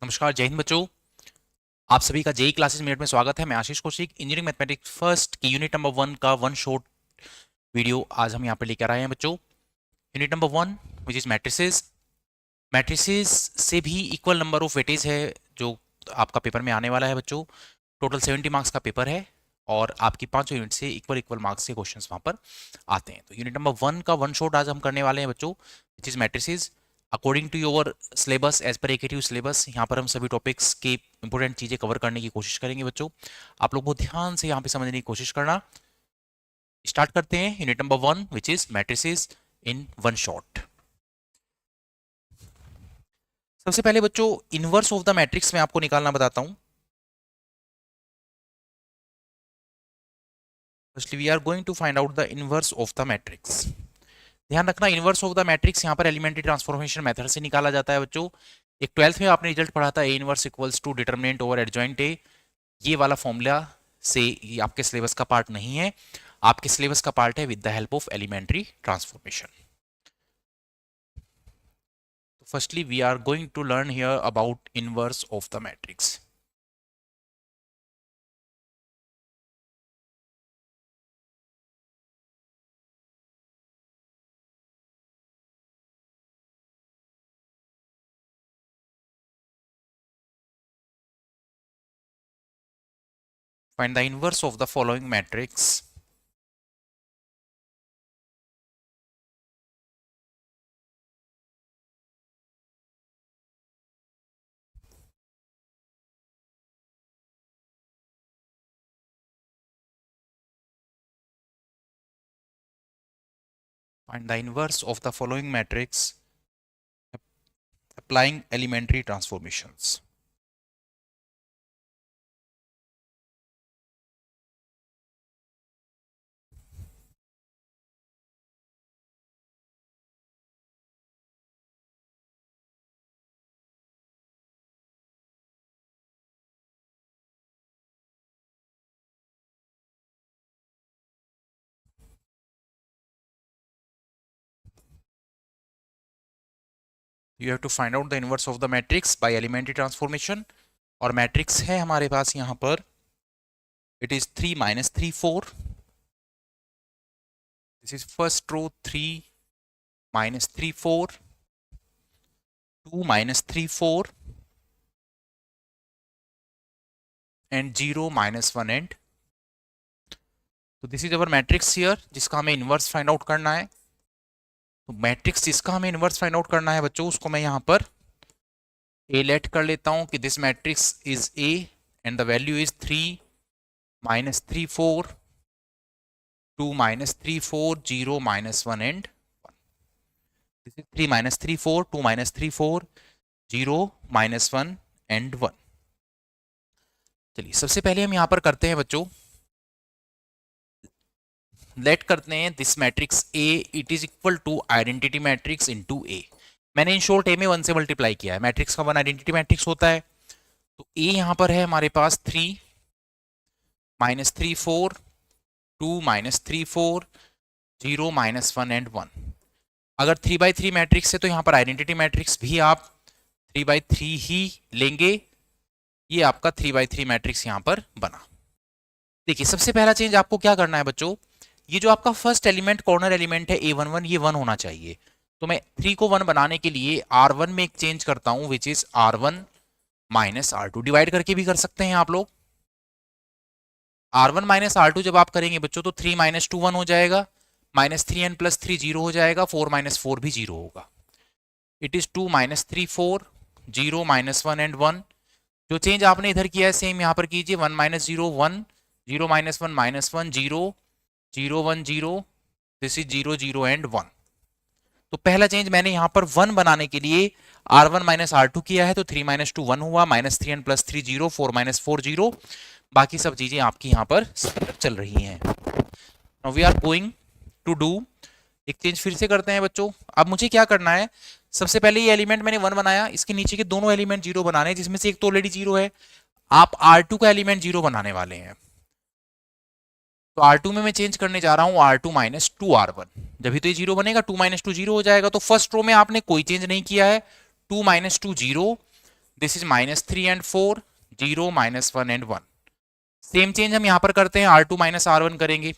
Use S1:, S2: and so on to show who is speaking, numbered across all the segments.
S1: नमस्कार, जय हिंद बच्चों। आप सभी का जेई क्लासेस मिनट में स्वागत है। मैं आशीष कौशिक, इंजीनियरिंग मैथमेटिक्स फर्स्ट की यूनिट नंबर 1 का वन शॉट वीडियो आज हम यहाँ पर लेकर आए हैं बच्चों। Unit number 1 which is matrices. Matrices से भी इक्वल नंबर ऑफ वेटेज है जो आपका पेपर में आने वाला है बच्चों। टोटल 70 मार्क्स का पेपर है और आपकी 5 यूनिट से इक्वल इक्वल मार्क्स के क्वेश्चंस वहाँ पर आते हैं। तो यूनिट नंबर 1 का वन शॉट आज हम करने वाले हैं बच्चों, which is matrices according to your syllabus, as per AKTU syllabus. यहाँ पर हम सभी टॉपिक्स के इंपॉर्टेंट चीज़ें कवर करने की कोशिश करेंगे बच्चों। आप लोग बहुत ध्यान से यहाँ पे समझने की कोशिश करना। स्टार्ट करते हैं unit number 1 which is matrices in one shot. सबसे पहले बच्चों इनवर्स ऑफ द मैट्रिक्स मैं आपको निकालना बताता हूं। Firstly we are going to find out the inverse of the matrix. ध्यान रखना, इनवर्स ऑफ द मैट्रिक्स यहाँ पर एलिमेंट्री ट्रांसफॉर्मेशन मेथड से निकाला जाता है बच्चों। एक 12th में आपने रिजल्ट पढ़ा था, A inverse equals to determinant over adjoint A. ये वाला फॉर्मूला से ये आपके सिलेबस का पार्ट नहीं है, आपके सिलेबस का पार्ट है with the help of elementary transformation. Firstly we are going to learn here about inverse of the matrix. Find the inverse of the following matrix. Find the inverse of the following matrix applying elementary transformations. You have to find out the inverse of the matrix by elementary transformation. और matrix है हमारे पास यहाँ पर, it is 3 minus 3 4. This is first row 3 minus 3 4, 2 minus 3 4 and 0 minus 1 and. तो this is our matrix here जिसका हमें inverse find out करना है। तो मैट्रिक्स जिसका हमें इनवर्स फाइंड आउट करना है बच्चों, उसको मैं यहाँ पर ए लेट कर लेता हूँ कि this matrix is A and the value is 3 minus 3 4, 2 minus 3 4, 0 minus 1 and 1. This is 3 minus 3 4, 2 minus 3 4, 0 minus 1 and 1. चलिए सबसे पहले हम यहाँ पर करते हैं बच्चों, लेट करते हैं this matrix A it is equal to identity matrix into A. मैंने इन शॉर्ट ए में 1 से मल्टीप्लाई किया है। मैट्रिक्स का 1 आइडेंटिटी मैट्रिक्स होता है। तो ए यहाँ पर है हमारे पास 3 minus 3 4, 2 minus 3 4, 0 minus 1 and 1. अगर 3/3 मैट्रिक्स है तो यहाँ पर आइडेंटिटी मैट्रिक्स भी आप 3/3 ही लेंगे। ये आपका 3/3 मैट्रिक्स यहाँ पर बना। देखिए सबसे पहला चेंज आपको क्या करना है बच्चों, ये जो आपका फर्स्ट एलिमेंट कॉर्नर एलिमेंट है A11 ये 1 होना चाहिए। तो मैं 3 को 1 बनाने के लिए R1 में एक चेंज करता हूं which is R1 minus R2। Divide करके भी कर सकते हैं आप लोग। R1 माइनस R2 जब आप करेंगे बच्चों तो 3 minus 2 1 हो जाएगा, -3n + 3 0 हो जाएगा, 4 minus 4 भी 0 होगा। It is 2 minus 3 4, 0 minus 1 and 1। जो चेंज आपने इधर किया है सेम यहाँ पर कीजिए, 1 minus 0 1, 0 minus 1 -1, 0 0 1 0, this is 0 0 and 1। तो पहला चेंज मैंने यहाँ पर 1 बनाने के लिए R1 माइनस R2 किया है, तो 3 minus 2 1 हुआ, -3n + 3 0, 4 minus 4 0। बाकी सब चीजें आपकी यहाँ पर चल रही हैं। Now we are going to do एक चेंज फिर से करते हैं बच्चों। अब मुझे क्या करना है, सबसे पहले ये एलिमेंट मैंने 1 बनाया, इसके नीचे के दोनों एलिमेंट 0 बनाने हैं, जिसमें से एक तो ऑलरेडी 0 है। आप R2 का एलिमेंट 0 बनाने वाले हैं। तो R2 में मैं चेंज करने जा रहा हूं R2 माइनस 2R1। जब तो ये 0 बनेगा, 2 minus 2 0 हो जाएगा। तो फर्स्ट रो में आपने कोई चेंज नहीं किया है, 2 minus 2 0, this is -3 and 4, 0 -1 and 1। Same change हम यहाँ पर करते हैं, R2 माइनस R1 करेंगे।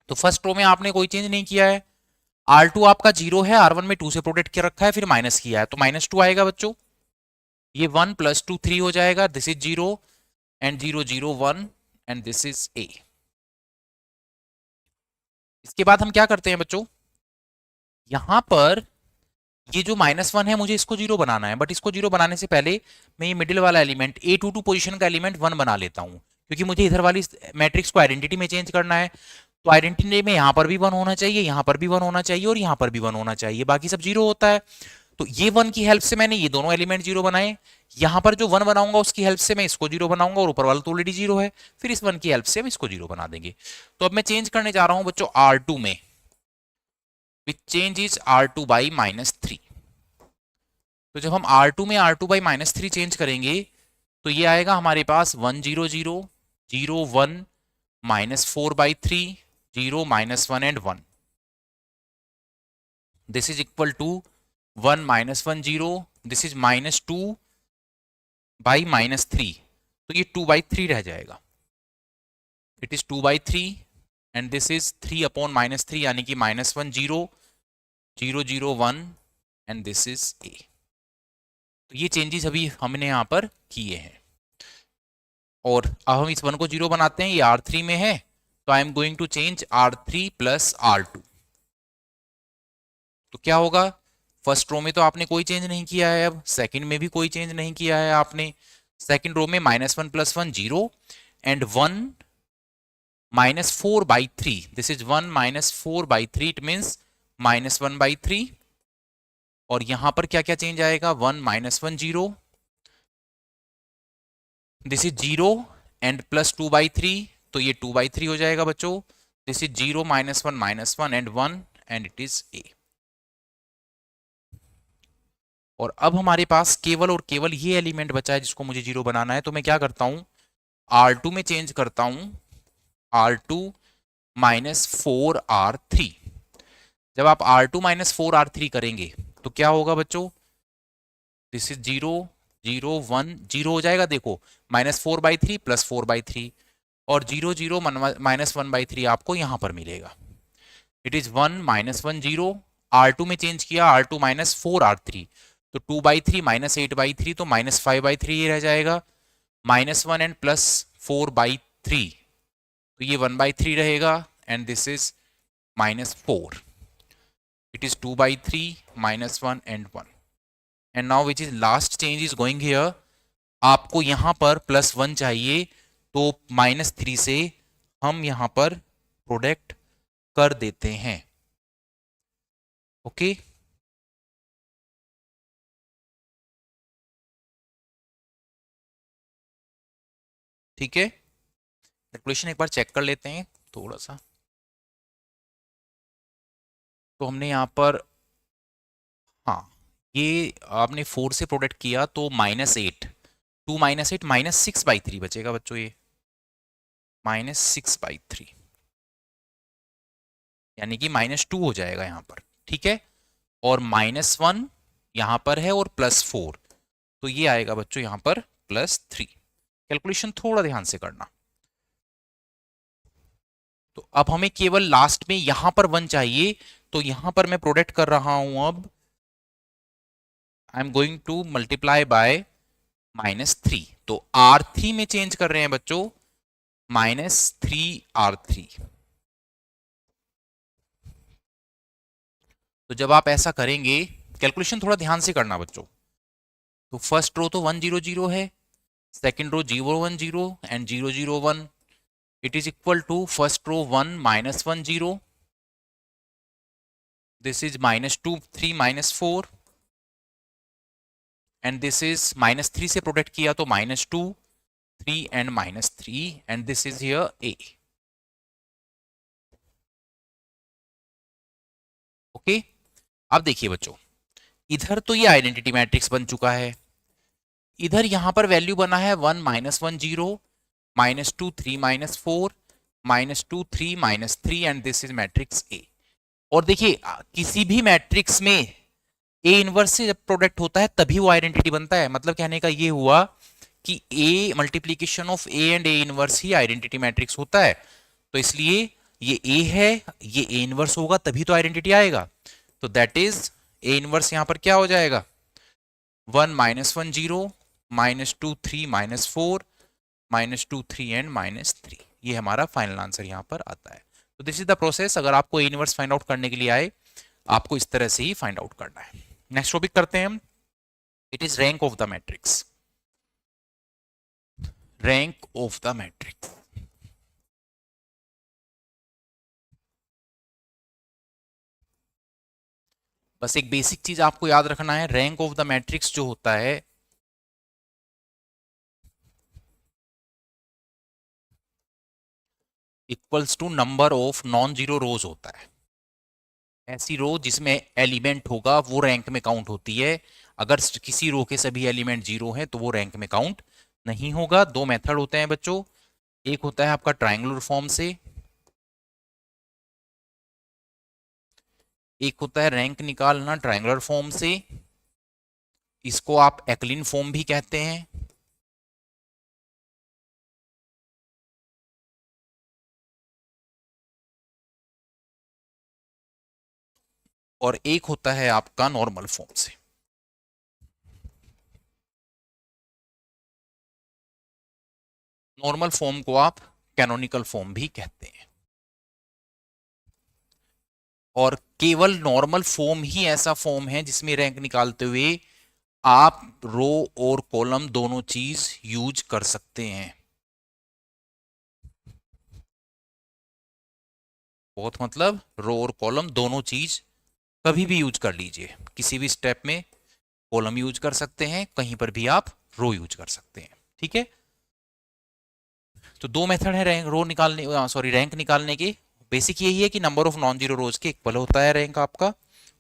S1: तो फर्स्ट रो में आपने कोई चेंज नहीं किया है, R2 आपका 0 है, R1 में 2 से प्रोटेक्ट कर रखा है, फिर माइनस किया है तो -2 आएगा बच्चों। ये 1 + 2 3 हो जाएगा, this is 0 and 0 0 1 and this is A। इसके बाद हम क्या करते हैं बच्चों, यहां पर ये जो -1 है मुझे इसको 0 बनाना है, बट इसको 0 बनाने से पहले मैं ये मिडिल वाला एलिमेंट A22 पोजीशन का एलिमेंट 1 बना लेता हूं, क्योंकि मुझे इधर वाली मैट्रिक्स को आइडेंटिटी में चेंज करना है। तो आइडेंटिटी में यहां पर भी 1 होना चाहिए, यहां पर भी 1 होना चाहिए और यहां पर भी 1 होना चाहिए, बाकी सब 0 होता है। तो ये 1 की हेल्प से मैंने ये दोनों एलिमेंट 0 बनाए, यहां पर जो 1 बनाऊंगा उसकी हेल्प से मैं इसको 0 बनाऊंगा, और ऊपर वाला तो ऑलरेडी 0 है, फिर इस 1 की हेल्प से हम इसको 0 बना देंगे। तो अब मैं चेंज करने जा रहा हूं बच्चों R2 में, which change is R2 by -3। तो जब हम R2 में R2 बाई -3 चेंज करेंगे तो ये आएगा हमारे पास 1 0 0 0 1 -4/3 0 -1 and 1। This is equal to 1 -1 0, this is -2 by -3, तो ये 2/3 रह जाएगा। It is 2/3 and this is 3/-3 यानी कि -1 0 0 0 1 एंड दिस इज A। तो ये चेंजेस अभी हमने यहां पर किए हैं, और अब हम इस 1 को 0 बनाते हैं, ये R3 में है, तो I am going to change R3 + R2। तो क्या होगा, फर्स्ट रो में तो आपने कोई चेंज नहीं किया है, अब सेकंड में भी कोई चेंज नहीं किया है आपने। सेकंड रो में -1 + 1 0 and 1 -4/3, this is 1 -4/3, it means -1/3। और यहां पर क्या क्या चेंज आएगा, 1 -1 0, दिस इज 0 एंड +2/3, तो ये 2/3 हो जाएगा बच्चों। This is 0 -1 and 1 and it is A। और अब हमारे पास केवल और केवल ये एलिमेंट बचा है जिसको मुझे 0 बनाना है, तो मैं क्या करता हूं, R2 में चेंज करता हूं, R2 -4R3। जब आप R2 -4R3 करेंगे तो क्या होगा बच्चों, दिस इज 0 0 1 0 हो जाएगा, देखो -4/3 + 4/3, और 0 0 -1/3 आपको यहां पर मिलेगा। इट इज 1 -1 0, R2 में चेंज किया, R2 -4R3, तो 2/3 -8/3, तो -5/3 ये रह जाएगा, -1 एंड +4/3, तो ये 1/3 रहेगा, and this is -4। It is 2/3 -1 and 1, and now which is last change is going here, आपको यहां पर +1 चाहिए, तो -3 से हम यहां पर प्रोडक्ट कर देते हैं। ओके, ठीक है, कैलकुलेशन एक बार चेक कर लेते हैं थोड़ा सा। तो हमने यहाँ पर, हाँ, ये आपने 4 से प्रोडक्ट किया तो -8, 2 -8 -6/3 बचेगा बच्चों, ये -6/3 यानी कि -2 हो जाएगा यहाँ पर, ठीक है। और -1 यहाँ पर है और +4, तो ये आएगा बच्चों यहाँ पर +3। कैलकुलेशन थोड़ा ध्यान से करना। तो अब हमें केवल लास्ट में यहां पर 1 चाहिए, तो यहां पर मैं प्रोडक्ट कर रहा हूं, अब आई am going to multiply by -3, तो R3 में चेंज कर रहे हैं बच्चों, -3R3। तो जब आप ऐसा करेंगे, कैलकुलेशन थोड़ा ध्यान से करना बच्चों। तो फर्स्ट रो तो 1 0 0 है, second row 0 1 0 and 0 0 1, it is equal to first row 1 -1 0, this is -2 3 -4 and this is -3 से प्रोडक्ट किया तो -2 3 and -3 and this is here A। Okay, अब देखिए बच्चों, इधर तो ये आइडेंटिटी मैट्रिक्स बन चुका है, इधर यहां पर वैल्यू बना है 1 -1 0 -2 3 -4 -2 3 -3 and this is matrix A। और देखिए किसी भी मैट्रिक्स में ए इनवर्स से जब प्रोडक्ट होता है तभी वो आइडेंटिटी बनता है। मतलब कहने का ये हुआ कि A multiplication of A and A inverse ही आइडेंटिटी मैट्रिक्स होता है। तो इसलिए ये ए है, ये ए इनवर्स होगा तभी तो आइडेंटिटी आएगा। तो दैट इज ए इनवर्स यहां पर क्या हो जाएगा, 1 -1 0 -2 3 -4 -2 3 एंड -3। ये हमारा फाइनल आंसर यहां पर आता है। तो दिस इज द प्रोसेस। अगर आपको ए इनवर्स फाइंड आउट करने के लिए आए, आपको इस तरह से ही फाइंड आउट करना है। नेक्स्ट टॉपिक करते हैं हम, it is rank of the matrix. Rank of the matrix, बस एक बेसिक चीज आपको याद रखना है, रैंक ऑफ द मैट्रिक्स जो होता है equals to number of non zero rows होता है। ऐसी रो जिसमें एलिमेंट होगा वो रैंक में काउंट होती है। अगर किसी रो के सभी एलिमेंट जीरो हैं तो वो रैंक में काउंट नहीं होगा। दो मेथड होते हैं बच्चों, एक होता है आपका ट्रायंगुलर फॉर्म से, एक होता है रैंक निकालना ट्रायंगुलर फॉर्म से। इसको आप एक्लिन फॉर्म भी कहते हैं। और एक होता है आपका नॉर्मल फॉर्म से। नॉर्मल फॉर्म को आप कैनोनिकल फॉर्म भी कहते हैं। और केवल नॉर्मल फॉर्म ही ऐसा फॉर्म है जिसमें रैंक निकालते हुए आप रो और कॉलम दोनों चीज यूज कर सकते हैं। बहुत मतलब रो और कॉलम दोनों चीज कभी भी यूज कर लीजिए, किसी भी स्टेप में कॉलम यूज कर सकते हैं, कहीं पर भी आप रो यूज कर सकते हैं। ठीक है, तो दो मेथड है रैंक रो निकालने, सॉरी रैंक निकालने के। बेसिक यही है कि number of non zero rows के इक्वल होता है रैंक आपका।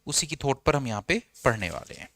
S1: उसी की थॉट पर हम यहाँ पे पढ़ने वाले हैं।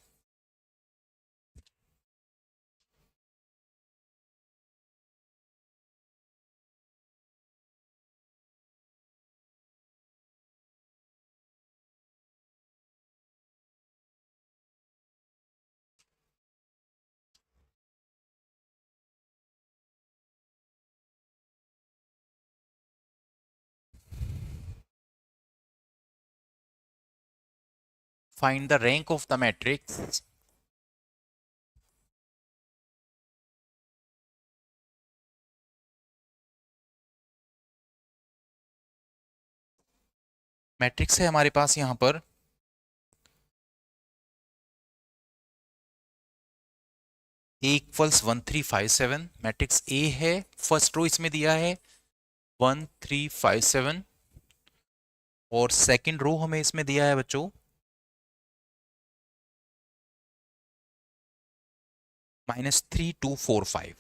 S1: Find the rank of the matrix matrix है हमारे पास यहाँ पर A इक्वल्स 1357। मैट्रिक्स ए है, फर्स्ट रो इसमें दिया है 1357 और सेकंड रो हमें इसमें दिया है बच्चों -3245,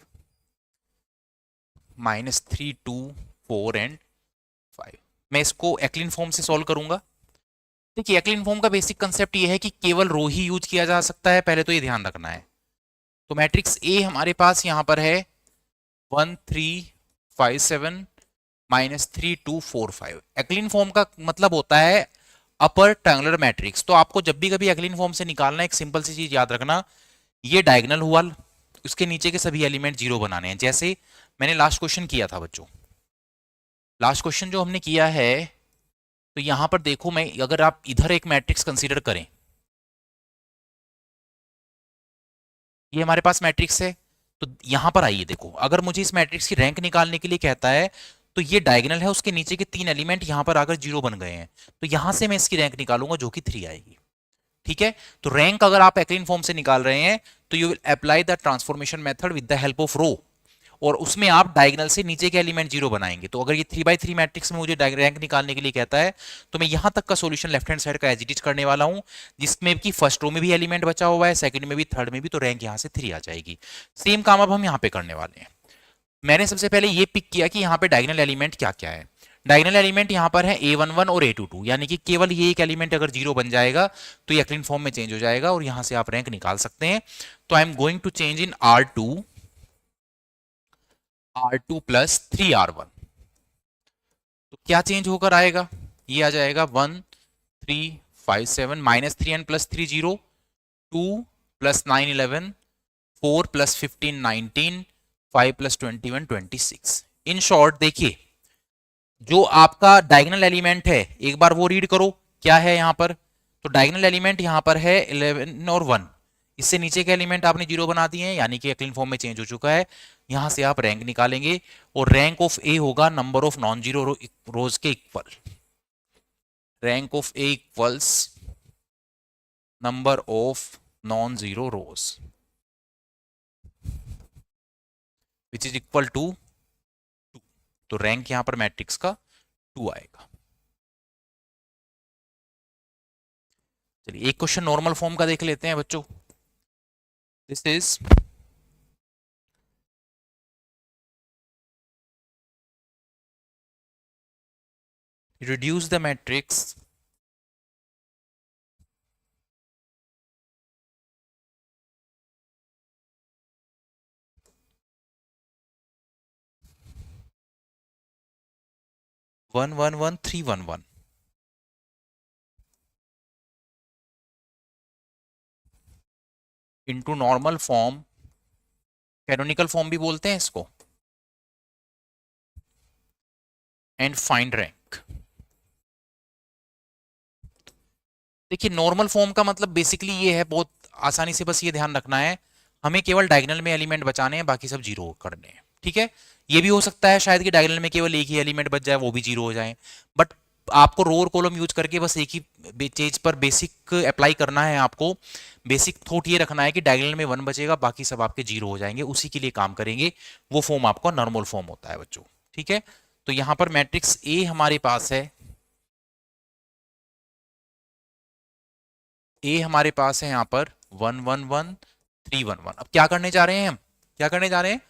S1: -324 एंड 5। मैं इसको एक्लिन फॉर्म से सॉल्व करूंगा। देखिए एक्लिन फॉर्म का बेसिक कंसेप्ट ये है कि केवल रो ही यूज किया जा सकता है, पहले तो ये ध्यान रखना है। तो मैट्रिक्स ए हमारे पास यहां पर है 1357 -3245। एक्लिन फॉर्म का मतलब होता है अपर ट्रायंगुलर मैट्रिक्स। तो आपको जब भी कभी एक्लिन फॉर्म से निकालना, एक सिंपल सी चीज याद रखना, ये डायगोनल हुआ, उसके नीचे के सभी एलिमेंट जीरो बनाने हैं। जैसे मैंने लास्ट क्वेश्चन किया था बच्चों, लास्ट क्वेश्चन जो हमने किया है, तो यहां पर देखो, मैं अगर आप इधर एक मैट्रिक्स कंसीडर करें, ये हमारे पास मैट्रिक्स है, तो यहां पर आइए देखो, अगर मुझे इस मैट्रिक्स की रैंक निकालने के लिए कहता है तो ये डायगोनल है, उसके नीचे के तीन एलिमेंट यहां पर आकर जीरो बन गए हैं, तो यहां से मैं इसकी रैंक निकालूंगा जो कि 3 आएगी। ठीक है, तो रैंक अगर आप एक्लिन फॉर्म से निकाल रहे हैं तो you will apply the transformation method with the help of row, और उसमें आप डायगोनल से नीचे के एलिमेंट जीरो बनाएंगे। तो अगर ये 3x3 मैट्रिक्स में मुझे रैंक निकालने के लिए कहता है तो मैं यहां तक का सॉल्यूशन लेफ्ट हैंड साइड का एज इट इज करने वाला हूं, जिसमें कि फर्स्ट रो में भी एलिमेंट बचा हुआ है, सेकंड में भी, थर्ड में भी, तो रैंक यहां से 3 आ जाएगी। सेम काम अब हम यहां पे करने वाले हैं। मैंने सबसे पहले ये पिक किया कि यहाँ पे डायगोनल एलिमेंट क्या क्या है। डायगोनल एलिमेंट यहाँ पर है A11 और A22, यानी कि केवल ये एक एलिमेंट अगर जीरो बन जाएगा तो ये एक्लिन फॉर्म में चेंज हो जाएगा और यहां से आप रैंक निकाल सकते हैं। तो I am going to change in R2 plus 3R1। तो क्या चेंज होकर आएगा, ये आ जाएगा 1357 -3n + 3 0 2 plus 9 11, 4 plus 15 19, 5 plus 21 26। In short देखिए, जो आपका डायगोनल एलिमेंट है एक बार वो रीड करो क्या है यहाँ पर। तो डायगोनल एलिमेंट यहाँ पर है 11 और 1। इससे नीचे के एलिमेंट आपने जीरो बना दिए हैं, यानी कि एक्लिन फॉर्म में चेंज हो चुका है। यहां से आप रैंक निकालेंगे और रैंक ऑफ ए होगा number of non zero rows के equal. Rank of A equals number of non zero rows which is equal to 2। तो रैंक यहां पर मैट्रिक्स का 2 आएगा। चलिए एक क्वेश्चन नॉर्मल फॉर्म का देख लेते हैं बच्चों। This is reduce the matrix one one one three one one into normal form, canonical form भी बोलते हैं इसको, एंड फाइंड रैंक। देखिए नॉर्मल फॉर्म का मतलब बेसिकली ये है, बहुत आसानी से बस ये ध्यान रखना है, हमें केवल डायगोनल में एलिमेंट बचाने हैं, बाकी सब जीरो करने हैं। ठीक है, ये भी हो सकता है शायद कि डायगोनल में केवल एक ही एलिमेंट बच जाए, वो भी जीरो हो जाए, बट आपको रो और कॉलम यूज करके बस एक ही चीज पर बेसिक अप्लाई करना है। आपको बेसिक थॉट ये रखना है कि डायगोनल में वन बचेगा, बाकी सब आपके जीरो हो जाएंगे, उसी के लिए काम करेंगे। वो फॉर्म आपका नॉर्मल फॉर्म होता है बच्चों। ठीक है, तो यहां पर मैट्रिक्स ए हमारे पास है, ए हमारे पास है यहाँ पर 1 1 1 3 1 1। अब क्या करने जा रहे हैं हम, क्या करने जा रहे हैं,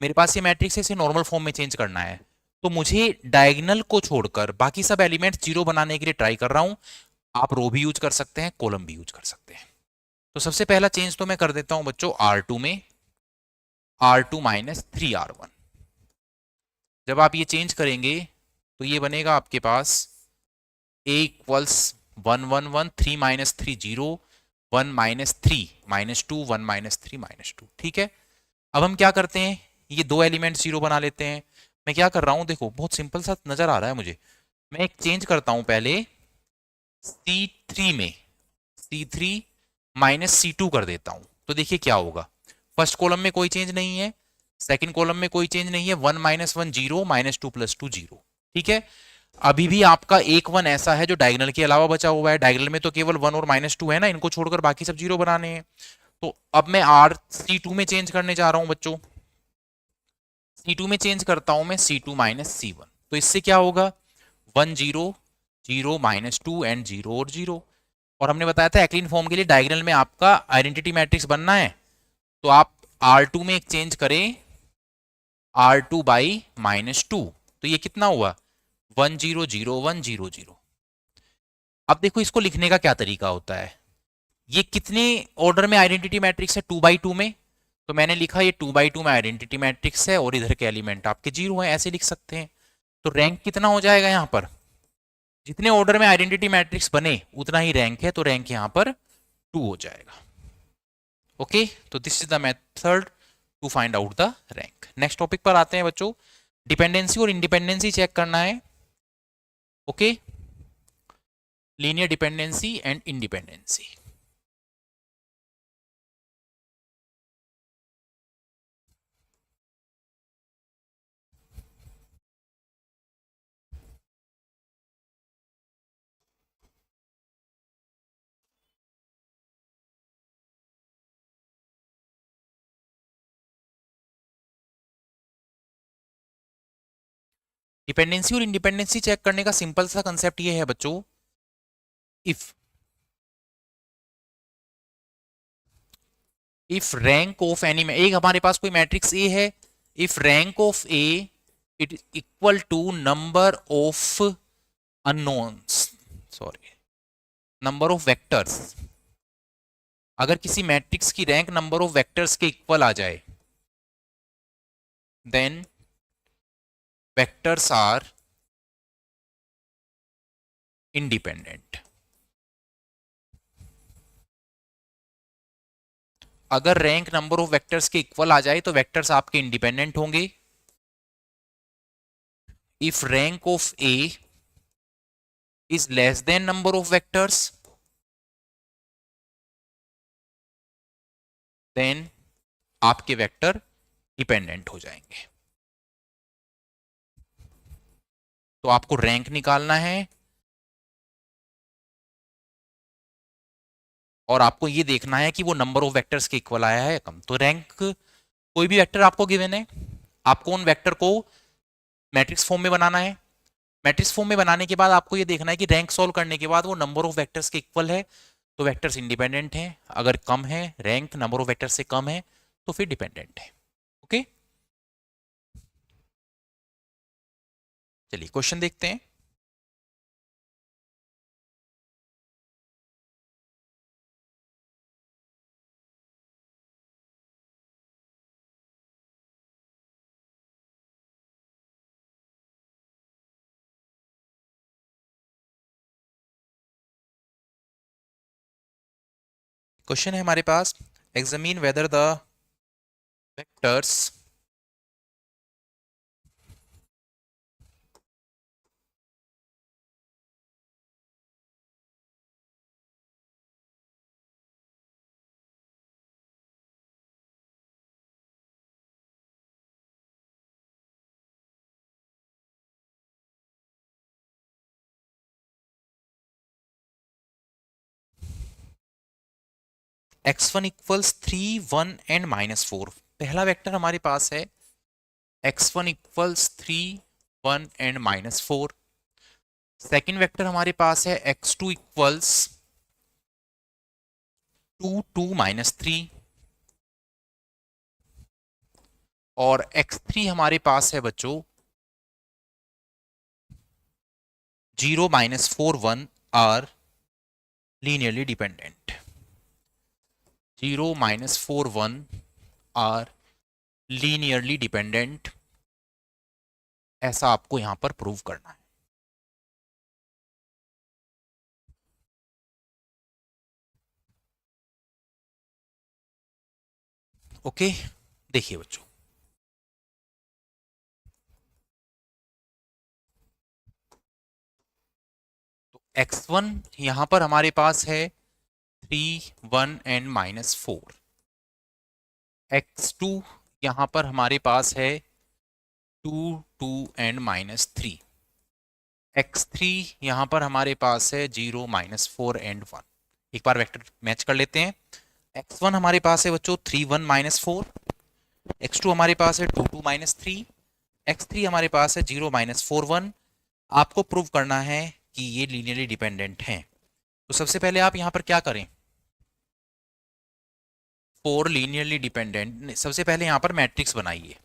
S1: मेरे पास ये मैट्रिक्स है, इसे नॉर्मल फॉर्म में चेंज करना है। तो मुझे डायगोनल को छोड़कर बाकी सब एलिमेंट जीरो बनाने के लिए ट्राई कर रहा हूं। आप रो भी यूज कर सकते हैं, कॉलम भी यूज कर सकते हैं। तो सबसे पहला चेंज तो मैं कर देता हूं बच्चों R2 में, R2 माइनस 3R1। जब आप ये चेंज करेंगे तो ये बनेगा आपके पास ए इक्वल्स 1 1 1 3 - 3 0, 1 - 3 - 2 1 - 3 - 2। ठीक है, अब हम क्या करते हैं, ये दो एलिमेंट जीरो बना लेते हैं। मैं क्या कर रहा हूं, देखो बहुत सिंपल सा नजर आ रहा है मुझे। मैं एक चेंज करता हूं पहले C3 में, C3 माइनस C2 कर देता हूं। तो देखिए क्या होगा, फर्स्ट कॉलम में कोई चेंज नहीं है, सेकंड कॉलम में कोई चेंज नहीं है, 1 - 1 0 -2 + 2 0। ठीक है, अभी भी आपका एक वन ऐसा है जो डायगोनल के अलावा बचा हुआ है। डायगोनल में तो केवल 1 और -2 है ना, इनको छोड़कर बाकी सब जीरो बनाने हैं। तो अब मैं C2 में चेंज करने जा रहा हूं बच्चों, C2 में चेंज करता हूं मैं C2 - C1। तो इससे क्या होगा, 1 0 0 -2 एंड 0 और 0। और हमने बताया था एक्लिन फॉर्म के लिए डायगोनल में आपका आइडेंटिटी मैट्रिक्स बनना है, तो आप R2 में एक चेंज करें R2 बाई -2। तो ये कितना हुआ, 1 0 0 1 0 0। अब देखो इसको लिखने का क्या तरीका होता है, ये कितने ऑर्डर में आइडेंटिटी मैट्रिक्स है, 2 by 2 में। तो मैंने लिखा ये 2 by 2 में आइडेंटिटी मैट्रिक्स है और इधर के एलिमेंट आपके जीरो हैं, ऐसे लिख सकते हैं। तो रैंक कितना हो जाएगा यहाँ पर, जितने ऑर्डर में आइडेंटिटी मैट्रिक्स बने उतना ही रैंक है, तो रैंक यहाँ पर 2 हो जाएगा। ओके, तो this is the method to find out the rank. Next topic पर आते हैं बच्चों, डिपेंडेंसी और इंडिपेंडेंसी चेक करना है। Okay, linear dependency and independency. Dependency और इंडिपेंडेंसी चेक करने का सिंपल सा कंसेप्ट ये है बच्चों, if if rank of any, एक हमारे पास कोई मैट्रिक्स ए है, if rank of A it equal to number of unknowns, sorry number of vectors. अगर किसी मैट्रिक्स की रैंक नंबर ऑफ वेक्टर्स के इक्वल आ जाए, देन वेक्टर्स आर इंडिपेंडेंट। अगर रैंक नंबर ऑफ वेक्टर्स के इक्वल आ जाए तो वेक्टर्स आपके इंडिपेंडेंट होंगे। If rank of A is less than number of vectors then आपके वेक्टर डिपेंडेंट हो जाएंगे। तो आपको रैंक निकालना है और आपको ये देखना है कि वो नंबर ऑफ वेक्टर्स के इक्वल आया है या कम। तो रैंक, कोई भी वेक्टर आपको गिवन है, आपको उन वेक्टर को मैट्रिक्स फॉर्म में बनाना है। मैट्रिक्स फॉर्म में बनाने के बाद आपको ये देखना है कि रैंक सॉल्व करने के बाद वो नंबर ऑफ वेक्टर्स के इक्वल है तो वेक्टर्स इंडिपेंडेंट हैं, अगर कम है, रैंक नंबर ऑफ वेक्टर्स से कम है तो फिर डिपेंडेंट है। ओके, चलिए क्वेश्चन देखते हैं। क्वेश्चन है हमारे पास, examine whether the vectors x1 equals 3 1 and -4। पहला वेक्टर हमारे पास है x1 equals 3 1 and -4। Second vector हमारे पास है x2 इक्वल्स 2 2 -3 और x3 हमारे पास है बच्चों 0 -4 1 are linearly dependent. 0 -4 1 are linearly dependent, ऐसा आपको यहां पर प्रूव करना है। ओके, देखिए बच्चों, तो x1 यहां पर हमारे पास है 3 1 एंड -4। x2 यहां पर हमारे पास है 2 2 एंड -3। x3 यहां पर हमारे पास है 0 -4 एंड 1। एक बार वेक्टर मैच कर लेते हैं। x1 हमारे पास है बच्चों 3 1 -4, x2 हमारे पास है 2 2 -3, x3 हमारे पास है 0 -4 1। आपको प्रूव करना है कि ये लीनियरली डिपेंडेंट हैं। तो सबसे पहले आप यहां पर क्या करें, फोर लीनियरली डिपेंडेंट, सबसे पहले यहां पर मैट्रिक्स बनाइए।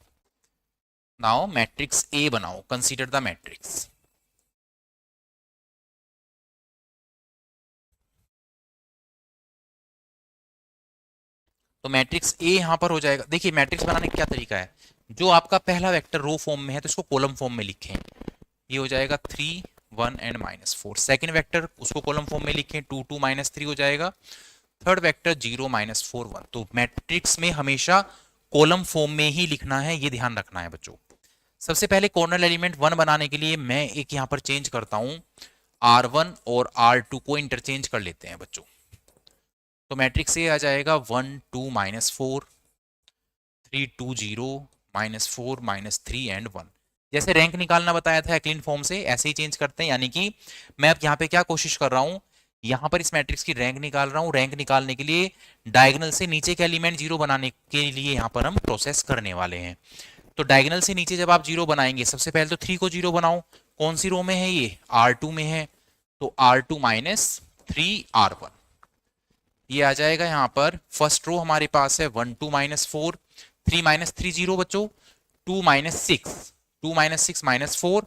S1: नाउ मैट्रिक्स ए बनाओ, कंसीडर द मैट्रिक्स। तो मैट्रिक्स ए यहां पर हो जाएगा। देखिए मैट्रिक्स बनाने का क्या तरीका है, जो आपका पहला वेक्टर रो फॉर्म में है तो इसको कॉलम फॉर्म में लिखें। ये हो जाएगा 3 1 एंड -4। सेकेंड वेक्टर उसको कॉलम फॉर्म में लिखें, 2 2 -3 हो जाएगा। Third vector 0 -4 1। तो मैट्रिक्स में हमेशा कॉलम फॉर्म में ही लिखना है, ये ध्यान रखना है बच्चों। सबसे पहले कॉर्नर एलिमेंट 1 बनाने के लिए मैं एक यहां पर चेंज करता हूं, R1 और R2 को इंटरचेंज कर लेते हैं बच्चों। तो मैट्रिक्स से आ जाएगा 1 2 -4 3 2 0 -4 -3 एंड 1। जैसे रैंक निकालना बताया था एक्लिन फॉर्म से, ऐसे ही चेंज करते हैं। यानी कि मैं अब यहाँ पे क्या कोशिश कर रहा हूँ, यहाँ पर इस मैट्रिक्स की रैंक निकाल रहा हूँ। रैंक निकालने के लिए डायगोनल से नीचे के एलिमेंट 0 बनाने के लिए यहाँ पर हम प्रोसेस करने वाले हैं। तो डायगोनल से नीचे जब आप 0 बनाएंगे, सबसे पहले तो 3 को 0 बनाओ। कौन सी रो में है ये, R2 में है, तो R2 -3 R1 ये आ जाएगा। यहाँ पर फर्स्ट रो हमारे पास है 1 2 -4 3 -3 0 बच्चों, 2 -6 2 -6 -4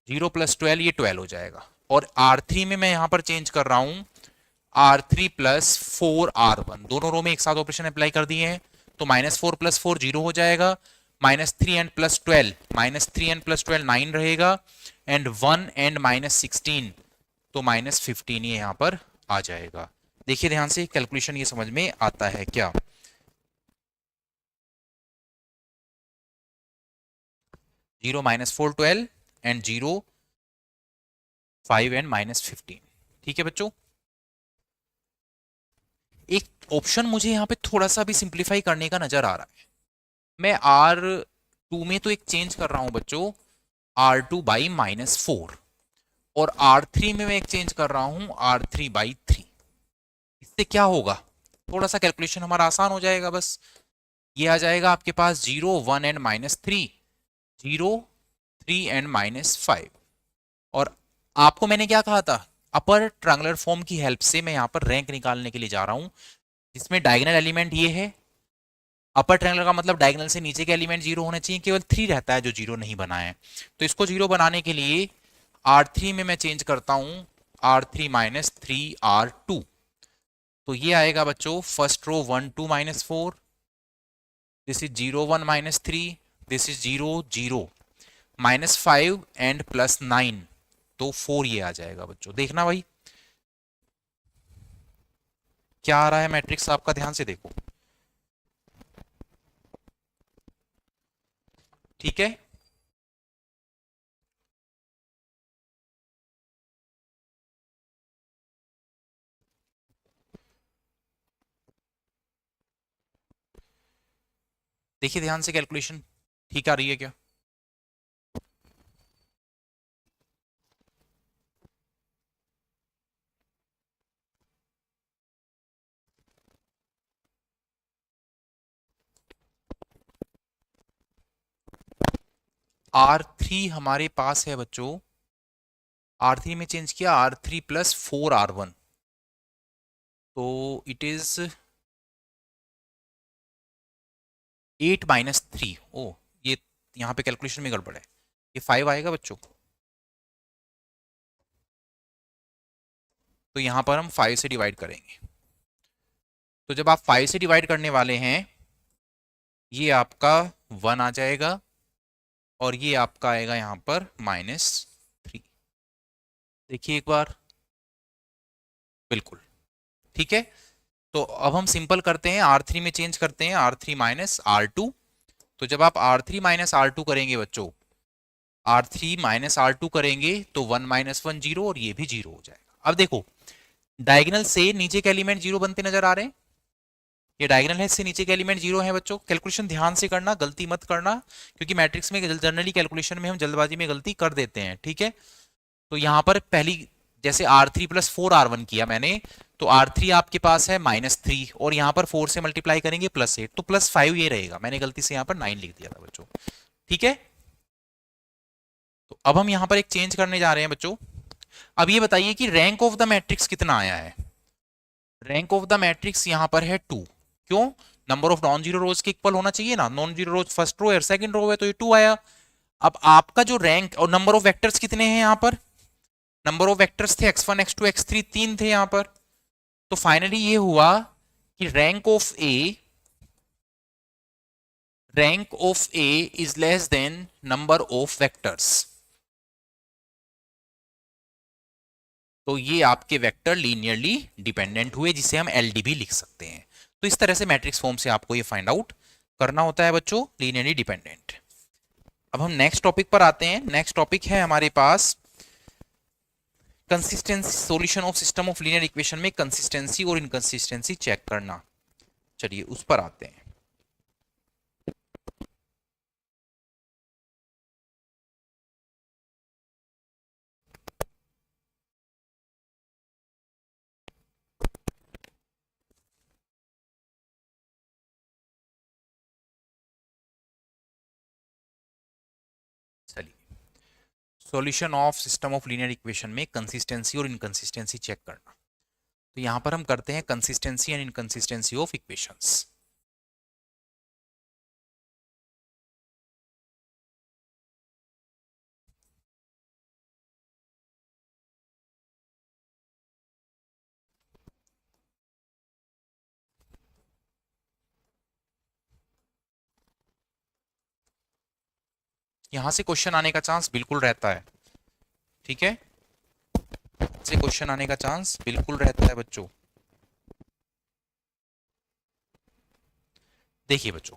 S1: 0 + 12 ये 12 हो जाएगा। और R3 में मैं यहाँ पर चेंज कर रहा हूँ R3 + 4 R1, दोनों रो में एक साथ ऑपरेशन अप्लाई कर दिए हैं। तो -4 + 4 0 हो जाएगा, -3n + 12 -3n + 12 9 रहेगा, एंड 1 एंड -16 तो -15 ये यहाँ पर आ जाएगा। देखिए ध्यान से, कैलकुलेशन ये समझ में आता है क्या। 0 -4 12 एंड 0 5 एंड -15। ठीक है बच्चों, एक ऑप्शन मुझे यहाँ पे थोड़ा सा भी सिंप्लीफाई करने का नजर आ रहा है। मैं R2 में तो एक चेंज कर रहा हूं बच्चों, R2/-4, और R3 में मैं एक चेंज कर रहा हूं R3/3। इससे क्या होगा, थोड़ा सा कैलकुलेशन हमारा आसान हो जाएगा। बस ये आ जाएगा आपके पास 0 1 एंड -3, 0 3 एंड -5। और आपको मैंने क्या कहा था, अपर ट्रायंगुलर फॉर्म की हेल्प से मैं यहाँ पर रैंक निकालने के लिए जा रहा हूं, जिसमें डायगोनल एलिमेंट ये है। अपर ट्रायंगल का मतलब डायगोनल से नीचे के एलिमेंट 0 होने चाहिए, केवल 3 रहता है जो 0 नहीं बना है। तो इसको 0 बनाने के लिए R3 में मैं चेंज करता हूं R3-3R2। तो ये आएगा बच्चों first row 1 2 -4, this is 0 1 -3, this is 0 0 -5 and +9, तो 4 ये आ जाएगा बच्चों। देखना भाई क्या आ रहा है मैट्रिक्स आपका, ध्यान से देखो। ठीक है, देखिए ध्यान से, कैलकुलेशन ठीक आ रही है क्या? R3 हमारे पास है बच्चों, R3 में चेंज किया R3+4R1, तो इट इज 8 -3। ओ, ये यहाँ पे कैलकुलेशन में गड़बड़ है, ये 5 आएगा बच्चों। तो यहाँ पर हम 5 से डिवाइड करेंगे। तो जब आप 5 से डिवाइड करने वाले हैं, ये आपका 1 आ जाएगा, और ये आपका आएगा यहाँ पर -3। देखिए एक बार, बिल्कुल ठीक है। तो अब हम सिंपल करते हैं, R3 में चेंज करते हैं, R3-R2। तो जब आप R3-R2 करेंगे बच्चों, R3-R2 करेंगे तो 1 -1 0, और ये भी 0 हो जाएगा। अब देखो, डायगोनल से नीचे के एलिमेंट 0 बनते नजर आ रहे हैं, ये डायगोनल है, इससे नीचे के एलिमेंट 0 है बच्चों। कैलकुलेशन ध्यान से करना, गलती मत करना, क्योंकि मैट्रिक्स में जनरली कैलकुलेशन में हम जल्दबाजी में गलती कर देते हैं। ठीक है, तो यहां पर पहली, जैसे R3+4R1 किया मैंने, तो R3 आपके पास है -3, और यहां पर 4 से मल्टीप्लाई करेंगे +8, तो +5 ये रहेगा। मैंने गलती से यहां पर 9 लिख दिया था बच्चों। ठीक है, तो अब हम यहां पर एक चेंज करने जा रहे हैं बच्चों। अब ये बताइए कि रैंक ऑफ द मैट्रिक्स कितना आया है। रैंक ऑफ द मैट्रिक्स यहां पर है 2। क्यों? Number of non zero rows के इक्वल होना चाहिए ना, non zero rows first row और सेकंड रो है, तो ये 2 आया। अब आपका जो रैंक और नंबर ऑफ वेक्टर्स कितने हैं यहां पर, नंबर ऑफ वेक्टर्स थे x1 x2 x3, 3 थे यहां पर। तो फाइनली ये हुआ कि rank of A is less than number of vectors. तो ये आपके वेक्टर लीनियरली डिपेंडेंट हुए, जिसे हम एलडीबी लिख सकते हैं। तो इस तरह से मैट्रिक्स फॉर्म से आपको ये फाइंड आउट करना होता है बच्चों, लीनियरली डिपेंडेंट। अब हम नेक्स्ट टॉपिक पर आते हैं। नेक्स्ट टॉपिक है हमारे पास consistency, solution of system of linear equation में कंसिस्टेंसी और इनकंसिस्टेंसी चेक करना। चलिए उस पर आते हैं। चलिए, solution of system of linear equation में कंसिस्टेंसी और इनकंसिस्टेंसी चेक करना। तो यहां पर हम करते हैं consistency and inconsistency of equations. यहां से क्वेश्चन आने का चांस बिल्कुल रहता है। ठीक है, से क्वेश्चन आने का चांस बिल्कुल रहता है बच्चों। देखिए बच्चों,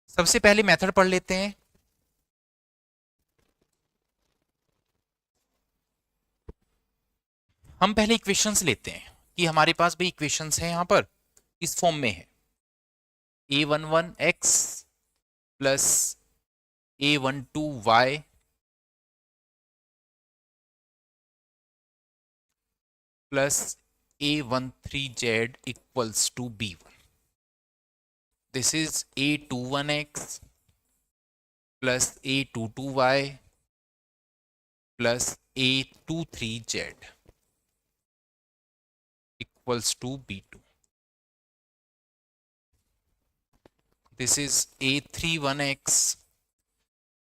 S1: सबसे पहले मेथड पढ़ लेते हैं। हम पहले इक्वेशंस लेते हैं कि हमारे पास भी इक्वेशंस हैं यहाँ पर इस फॉर्म में है a11x plus a12y plus a13z equals to b1. This is a21x plus a22y plus a23z equals to b2. This is a31x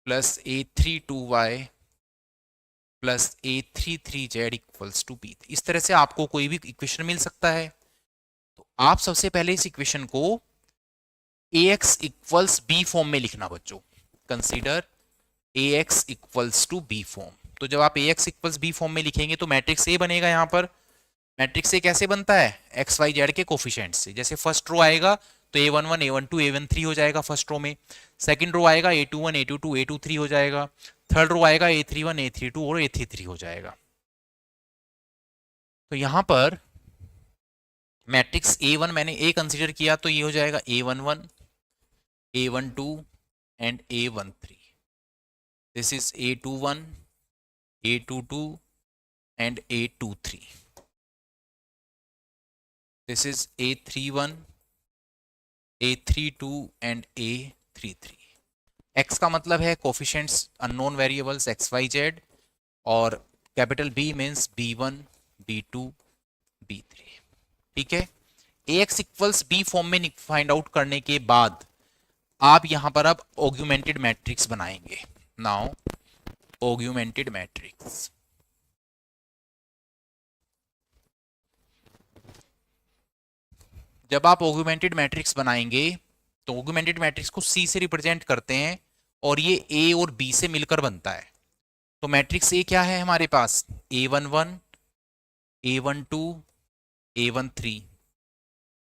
S1: plus a32y plus a33z equals to b. इस तरह से आपको कोई भी इक्वेशन मिल सकता है. तो आप सबसे पहले इस इक्वेशन को ax इक्वल्स b फॉर्म में लिखना बच्चों. Consider ax equals to b form. तो जब आप ax इक्वल्स b फॉर्म में लिखेंगे तो मैट्रिक्स a बनेगा. यहाँ पर मैट्रिक्स a कैसे बनता है? एक्स वाई जेड के कोफिशिएंट से. जैसे फर्स्ट रो आएगा तो a11 a12 a13 हो जाएगा फर्स्ट रो में. सेकंड रो आएगा a21 a22 a23 हो जाएगा. थर्ड रो आएगा a31 a32 और a33 हो जाएगा. तो यहां पर मैट्रिक्स a1 मैंने a कंसीडर किया तो ये हो जाएगा a11 a12 and a13. This is a21 a22 and a23. This is a31 a32 and a33. x का मतलब है coefficients unknown variables x y z और capital B means b1 b2 b3. ठीक है. ax इक्वल्स b फॉर्म में find out करने के बाद आप यहां पर अब ऑग्यूमेंटेड मैट्रिक्स बनाएंगे. Now augmented matrix. जब आप ऑग्यूमेंटेड मैट्रिक्स बनाएंगे तो ऑग्यूमेंटेड मैट्रिक्स को C से रिप्रेजेंट करते हैं और ये A और B से मिलकर बनता है. तो मैट्रिक्स A क्या है हमारे पास? A11 A12 A13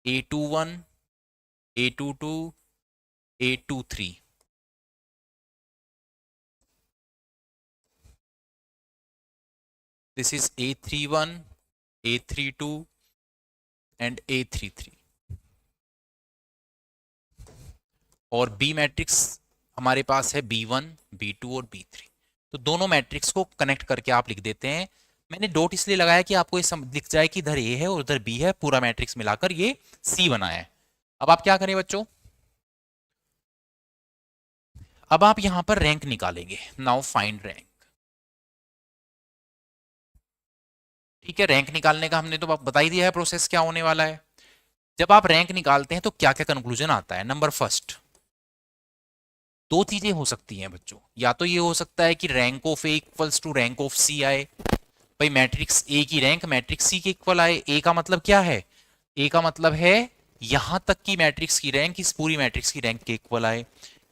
S1: A21 A22 A23. This is A31 A32 and A33. और बी मैट्रिक्स हमारे पास है b1 b2 और b3. तो दोनों मैट्रिक्स को कनेक्ट करके आप लिख देते हैं. मैंने डॉट इसलिए लगाया कि आपको ये दिख जाए कि इधर a है और उधर b है. पूरा मैट्रिक्स मिलाकर ये c बना है. अब आप क्या करें बच्चों? अब आप यहां पर रैंक निकालेंगे. Now find rank. ठीक है. रैंक निकालने का हमने तो बता ही दिया है प्रोसेस क्या होने वाला है. जब आप रैंक निकालते हैं तो क्या क्या कंक्लूजन आता है? नंबर फर्स्ट, दो चीजें हो सकती हैं बच्चों. या तो ये हो सकता है कि rank of A equals to rank of C आए. भाई मैट्रिक्स ए की रैंक मैट्रिक्स सी के इक्वल आए. ए का मतलब क्या है? ए का मतलब है यहां तक की मैट्रिक्स की रैंक इस पूरी मैट्रिक्स की रैंक के इक्वल आए.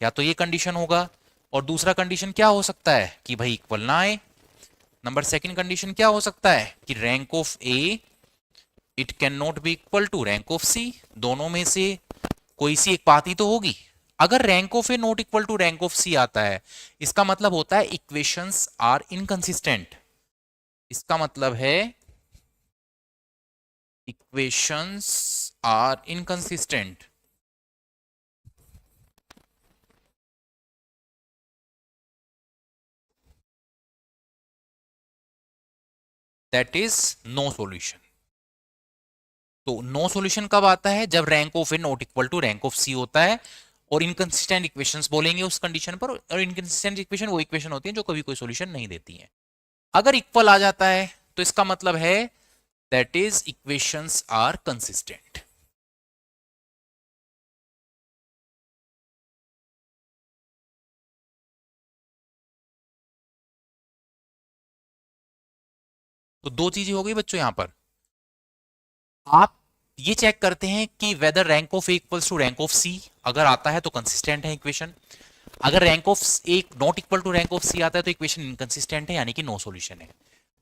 S1: या तो ये कंडीशन होगा. और दूसरा कंडीशन क्या हो सकता है? कि भाई इक्वल ना आए. नंबर सेकंड कंडीशन क्या हो सकता है? कि rank of A it can not be equal to rank of C. दोनों में से कोई सी एक बात ही तो होगी. अगर rank of A not equal to rank of C आता है इसका मतलब होता है इक्वेशंस आर इनकंसिस्टेंट. इसका मतलब है equations are inconsistent. That is no solution. तो नो सॉल्यूशन कब आता है? जब rank of A not equal to rank of C होता है. और इनकंसिस्टेंट इक्वेशंस बोलेंगे उस कंडीशन पर. और इनकंसिस्टेंट इक्वेशन वो इक्वेशन होती है जो कभी कोई सॉल्यूशन नहीं देती है. अगर इक्वल आ जाता है तो इसका मतलब है that is equations are consistent. तो दो चीजें हो गई बच्चों. यहां पर आप ये चेक करते हैं कि whether rank of A equals to rank of C. अगर आता है तो कंसिस्टेंट है इक्वेशन. अगर rank of A not equal to rank of C आता है तो इक्वेशन इनकंसिस्टेंट है यानी कि नो सॉल्यूशन है.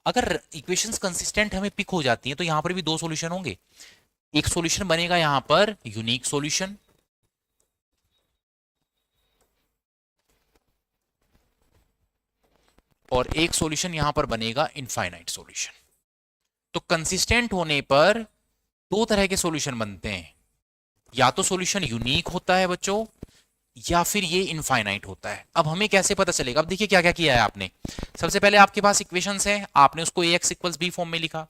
S1: अगर इक्वेशंस कंसिस्टेंट हमें पिक हो जाती हैं तो यहां पर भी दो सॉल्यूशन होंगे. एक सॉल्यूशन बनेगा यहां पर यूनिक सॉल्यूशन और एक सॉल्यूशन यहां पर बनेगा इनफाइनाइट सॉल्यूशन. तो कंसिस्टेंट होने पर दो तरह के सॉल्यूशन बनते हैं, या तो सॉल्यूशन यूनिक होता है बच्चों, या फिर ये इनफाइनाइट होता है। अब हमें कैसे पता चलेगा? अब देखिए क्या क्या किया है आपने। सबसे पहले आपके पास इक्वेशंस है, आपने उसको ax इक्वल्स बी फॉर्म में लिखा।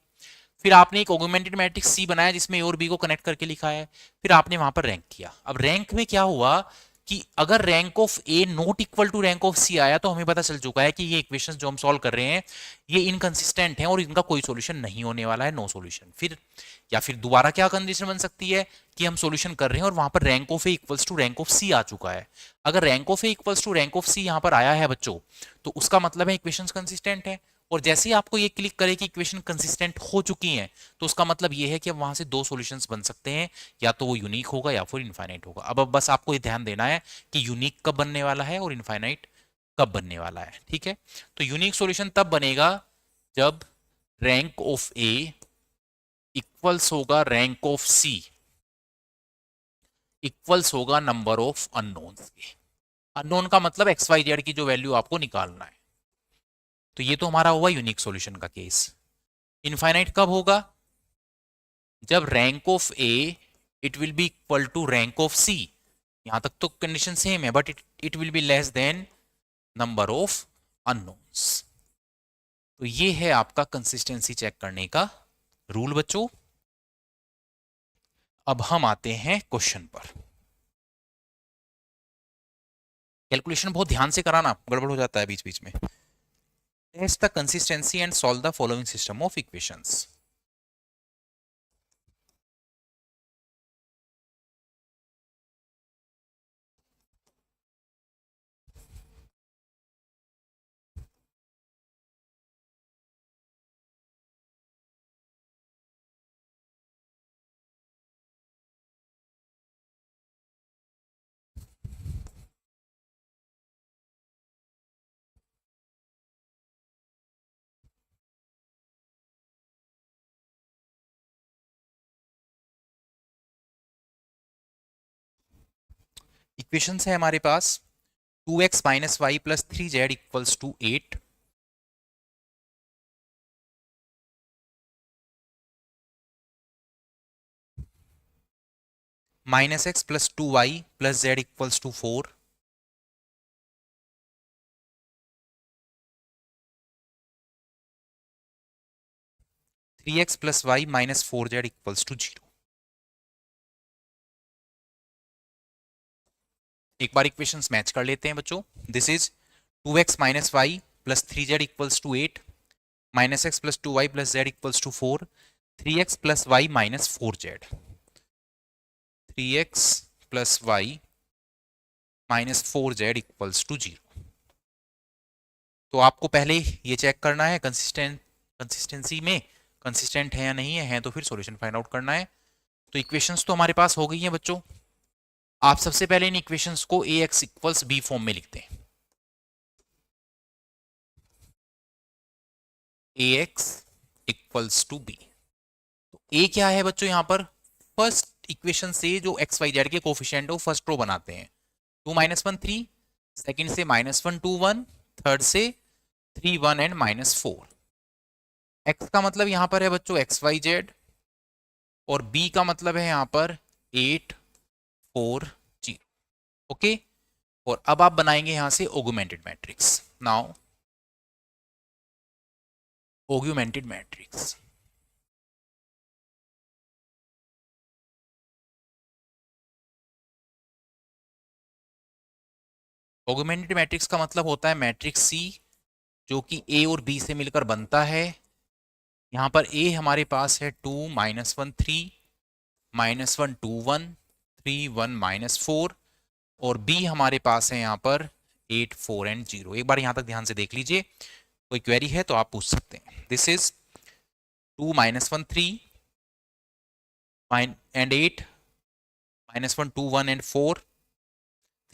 S1: फिर आपने एक ऑगमेंटेड मैट्रिक्स सी बनाया जिसमें ए और बी को कनेक्ट करके लिखा है। फिर आपने वहां पर रैंक किया। अब रैंक में क्या हुआ कि अगर rank of A not equal to rank of C आया तो हमें पता चल चुका है कि ये इक्वेशंस जो हम सॉल्व कर रहे हैं ये इनकंसिस्टेंट हैं और इनका कोई सॉल्यूशन नहीं होने वाला है, नो सॉल्यूशन। फिर या फिर दोबारा क्या कंडीशन बन सकती है कि हम सॉल्यूशन कर रहे हैं और वहां पर rank of A equals to rank of C आ चुका है। अगर rank of A equals to rank of C यहां पर आया है बच्चों, तो उसका मतलब है इक्वेशंस कंसिस्टेंट है। और जैसे ही आपको ये क्लिक करे कि इक्वेशन कंसिस्टेंट हो चुकी हैं, तो उसका मतलब ये है कि अब वहां से दो सॉल्यूशंस बन सकते हैं, या तो वो यूनिक होगा या फिर इनफाइनाइट होगा। अब बस आपको ये ध्यान देना है कि यूनिक कब बनने वाला है और इनफाइनाइट कब बनने वाला है। ठीक है, तो यूनिक सॉल्यूशन तब बनेगा जब रैंक ऑफ ए इक्वल्स होगा रैंक ऑफ सी इक्वल्स होगा नंबर ऑफ अननोन्स के। अननोन का मतलब एक्स वाई जेड की जो वैल्यू आपको निकालना है। तो ये तो हमारा हुआ यूनिक सॉल्यूशन का केस। इनफाइनाइट कब होगा? जब rank of A it will be equal to rank of C. यहां तक तो कंडीशन सेम है, but it will be less than number of unknowns. तो ये है आपका कंसिस्टेंसी चेक करने का रूल बच्चों। अब हम आते हैं क्वेश्चन पर। कैलकुलेशन बहुत ध्यान से कराना, गड़बड़ हो जाता है बीच बीच में। Test the consistency and solve the following system of equations. Equations है हमारे पास 2x minus Y plus 3z equals to 8, minus X plus 2y plus z equals to 4, 3x plus Y minus 4z equals to 0। एक बार equations match कर लेते हैं बच्चों। This is 2x minus Y plus 3z equals to 8, minus X plus 2y plus z equals to 4, 3x plus Y minus 4z, 3x plus Y minus 4z equals to 0। तो आपको पहले ये check करना है कंसिस्टेंसी में consistent है या नहीं है तो फिर सॉल्यूशन फाइंड आउट करना है। तो इक्वेशंस तो हमारे पास हो गई हैं बच्चों। आप सबसे पहले इन इक्वेशंस को ए एक्स इक्वल्स बी फॉर्म में लिखते हैं। ए एक्स इक्वल्स टू बी। तो ए क्या है बच्चों? यहां पर फर्स्ट इक्वेशन से जो एक्स वाई जेड के कोफिशिएंट है वो फर्स्ट रो बनाते हैं। 2 माइनस 1 3, सेकेंड से माइनस 1 2 1, थर्ड से 3 1 एंड माइनस 4। एक्स का मतलब यहां पर है बच्चों एक्स वाई जेड, और बी का मतलब है यहां पर 8 4 0। ओके, और अब आप बनाएंगे यहां से augmented matrix. Now augmented matrix, augmented matrix का मतलब होता है मैट्रिक्स सी जो कि ए और बी से मिलकर बनता है। यहां पर ए हमारे पास है 2 माइनस 1 3, माइनस 1 2 1, 3 1 माइनस 4, और बी हमारे पास है यहाँ पर 8 4 एंड 0। एक बार यहाँ तक ध्यान से देख लीजिए, कोई क्वेरी है तो आप पूछ सकते हैं। This is 2 minus 1 3 and 8, minus 1 2 1 and 4,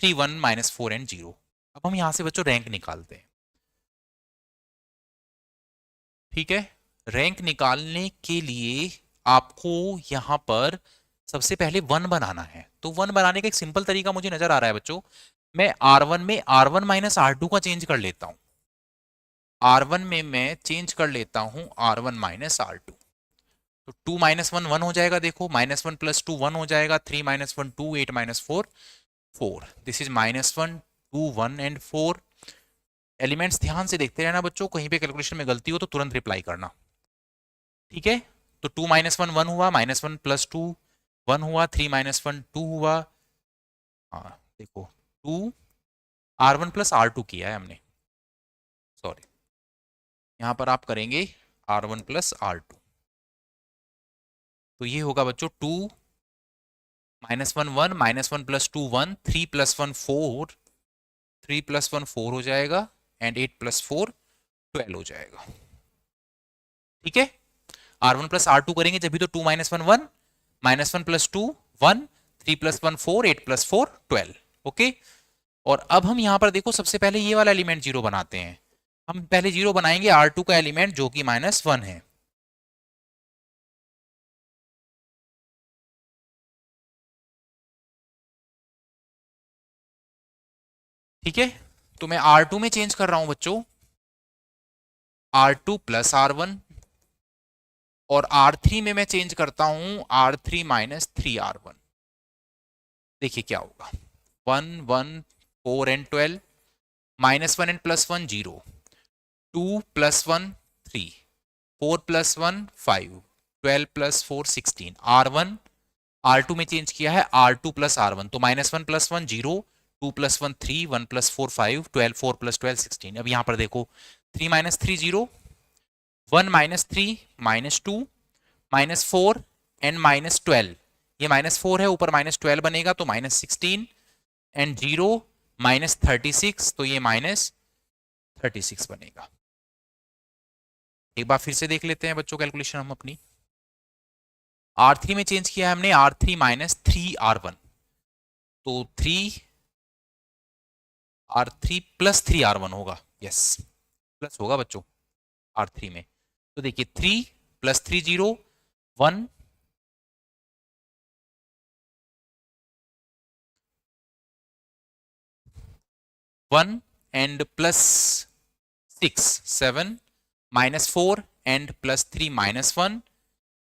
S1: 3 1 minus 4 and 0। अब हम यहाँ से बच्चों रैंक निकालते हैं। ठीक है, रैंक निकालने के लिए आपको यहाँ पर सबसे पहले 1 बनाना है। तो 1 बनाने का एक सिंपल तरीका मुझे नजर आ रहा है बच्चों। मैं R1 में R1 माइनस R2 का चेंज कर लेता हूं। R1 में मैं चेंज कर लेता हूं R1 माइनस R2। तो 2 माइनस वन 1 हो जाएगा, देखो -1 + 2 1 हो जाएगा, 3 - 1 2, 8 - 4 4। This is -1 2 1 and 4। एलिमेंट्स ध्यान से देखते रहना बच्चों, कहीं पे कैलकुलेशन में गलती हो तो तुरंत रिप्लाई करना, ठीक है। तो 2 - 1 1 हुआ, -1 + 2 1 हुआ, 3 - 1 2 हुआ। हाँ देखो 2 R1 + R2 किया है हमने, सॉरी, यहां पर आप करेंगे R1 + R2। तो ये होगा बच्चों 2 - 1 1 -1 + 2 1, 3 + 1 4, 3 + 1 4 हो जाएगा, एंड 8 + 4 12 हो जाएगा, ठीक है। R1 + R2 करेंगे जब भी, तो 2 - 1 1, -1 + 2 1, 3 + 1 4, 8 + 4 12, ओके। और अब हम यहां पर देखो सबसे पहले ये वाला एलिमेंट जीरो बनाते हैं। हम पहले जीरो बनाएंगे R2 का एलिमेंट जो कि -1 है, ठीक है। तो मैं R2 में चेंज कर रहा हूं बच्चों, R2 + R1, और R3 में मैं चेंज करता हूं R3 - 3R1। देखिए क्या होगा, 1 1 4 एंड 12, -1 एंड +1 0, 2 + 1 3, 4 + 1 5, 12 + 4 16, R1 R2 में चेंज किया है R2 + R1, तो -1 + 1 0, 2 + 1 3, 1 + 4 5, 12 4 + 12 16। अब यहां पर देखो 3 - 3 0, 1 - 3 -2 -4 एंड -12, ये -4 है, ऊपर -12 बनेगा तो -16, एंड 0 -36, तो ये -36 बनेगा। एक बार फिर से देख लेते हैं बच्चों कैलकुलेशन हम अपनी। R3 में चेंज किया है हमने, R3 - 3R1, तो 3R3 + 3R1 होगा, यस, प्लस होगा बच्चों R3 में। तो देखिए 3 + 3 0, 1 1 एंड +6 7, -4 एंड +3 -1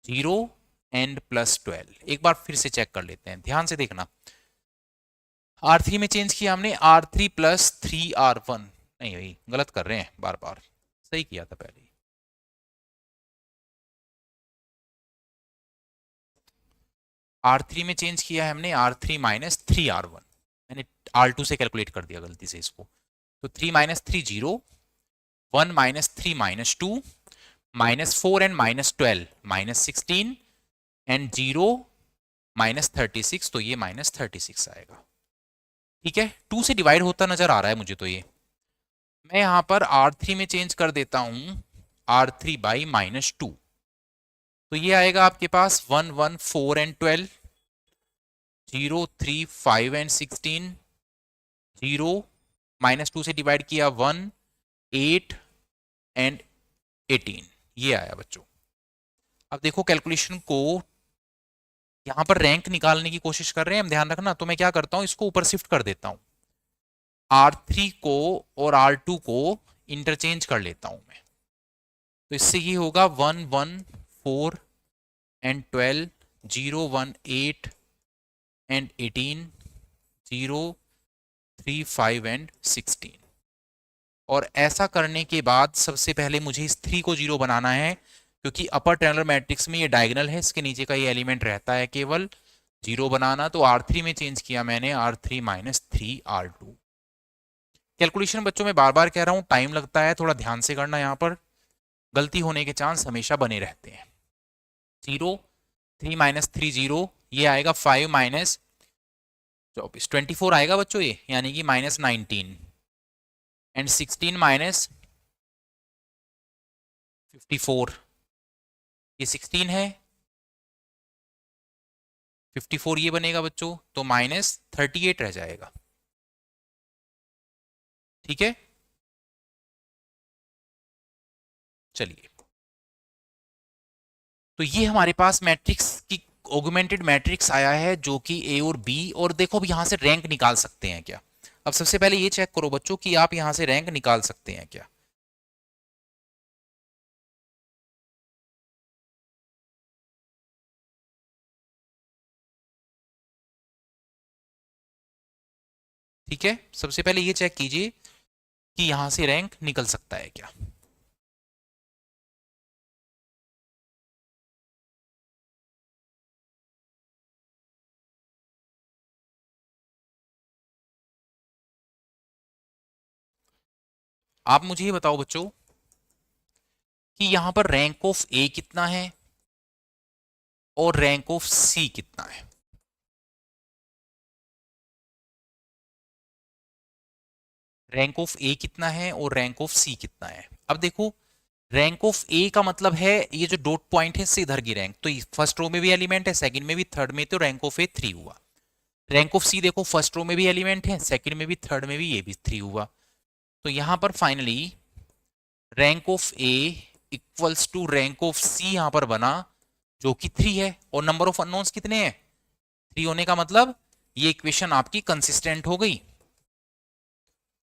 S1: 0 एंड +12। एक बार फिर से चेक कर लेते हैं, ध्यान से देखना। R3 में चेंज किया हमने, R3 + 3R1, नहीं भाई गलत कर रहे हैं बार बार, सही किया था पहले। R3 में चेंज किया है हमने, R3 - 3R1, मैंने R2 से कैलकुलेट कर दिया गलती से इसको। तो 3 - 3 0, 1 - 3 -2, -4 एंड -12 -16, एंड 0 -36, तो ये -36 आएगा, ठीक है। 2 से डिवाइड होता नजर आ रहा है मुझे, तो ये मैं यहां पर R3 में चेंज कर देता हूं, R3 / -2, तो ये आएगा आपके पास 1 1 4 एंड 12, 0 3 5 एंड 16, 0 -2 से डिवाइड किया 1 8 एंड 18, ये आया बच्चों। अब देखो कैलकुलेशन को, यहां पर रैंक निकालने की कोशिश कर रहे हैं हम, ध्यान रखना। तो मैं क्या करता हूं, इसको ऊपर शिफ्ट कर देता हूं, R3 को और R2 को इंटरचेंज कर लेता हूं मैं। तो इससे ये होगा 1 1 4 एंड 12, 0 1 8 एंड 18, 0 3 5 एंड 16। और ऐसा करने के बाद सबसे पहले मुझे इस 3 को 0 बनाना है, क्योंकि अपर ट्रायंगुलर मैट्रिक्स में ये डायगोनल है, इसके नीचे का ये एलिमेंट रहता है केवल, 0 बनाना। तो R3 में चेंज किया मैंने, R3 - 3R2। कैलकुलेशन बच्चों में बार बार कह रहा हूं टाइम लगता है, थोड़ा ध्यान से करना, यहाँ पर गलती होने के चांस हमेशा बने रहते हैं। 0 3 - 3 0, ये आएगा 5 - 24 24 आएगा बच्चों ये, यानी कि -19, एंड 16 - 54, ये 16 है, 54 ये बनेगा बच्चों, तो -38 रह जाएगा, ठीक है। चलिए, तो ये हमारे पास मैट्रिक्स की ऑगमेंटेड मैट्रिक्स आया है, जो कि ए और बी, और देखो अब यहां से रैंक निकाल सकते हैं क्या। अब सबसे पहले ये चेक करो बच्चों कि आप यहां से रैंक निकाल सकते हैं क्या। ठीक है, सबसे पहले ये चेक कीजिए कि यहां से रैंक निकल सकता है क्या। आप मुझे ये बताओ बच्चों कि यहां पर रैंक ऑफ ए कितना है और रैंक ऑफ सी कितना है। रैंक ऑफ ए कितना है और रैंक ऑफ सी कितना है। अब देखो, रैंक ऑफ ए का मतलब है ये जो डॉट पॉइंट है इससे इधर की रैंक, तो फर्स्ट रो में भी एलिमेंट है, सेकंड में भी, थर्ड में, तो रैंक ऑफ ए 3 हुआ। रैंक ऑफ सी देखो, फर्स्ट रो में भी एलिमेंट है, सेकंड में भी, थर्ड में भी, ये भी 3 हुआ। तो यहां पर finally rank of A equals to rank of C यहां पर बना, जो कि 3 है। और नंबर ऑफ अननोन्स कितने हैं, 3 होने का मतलब ये इक्वेशन आपकी कंसिस्टेंट हो गई।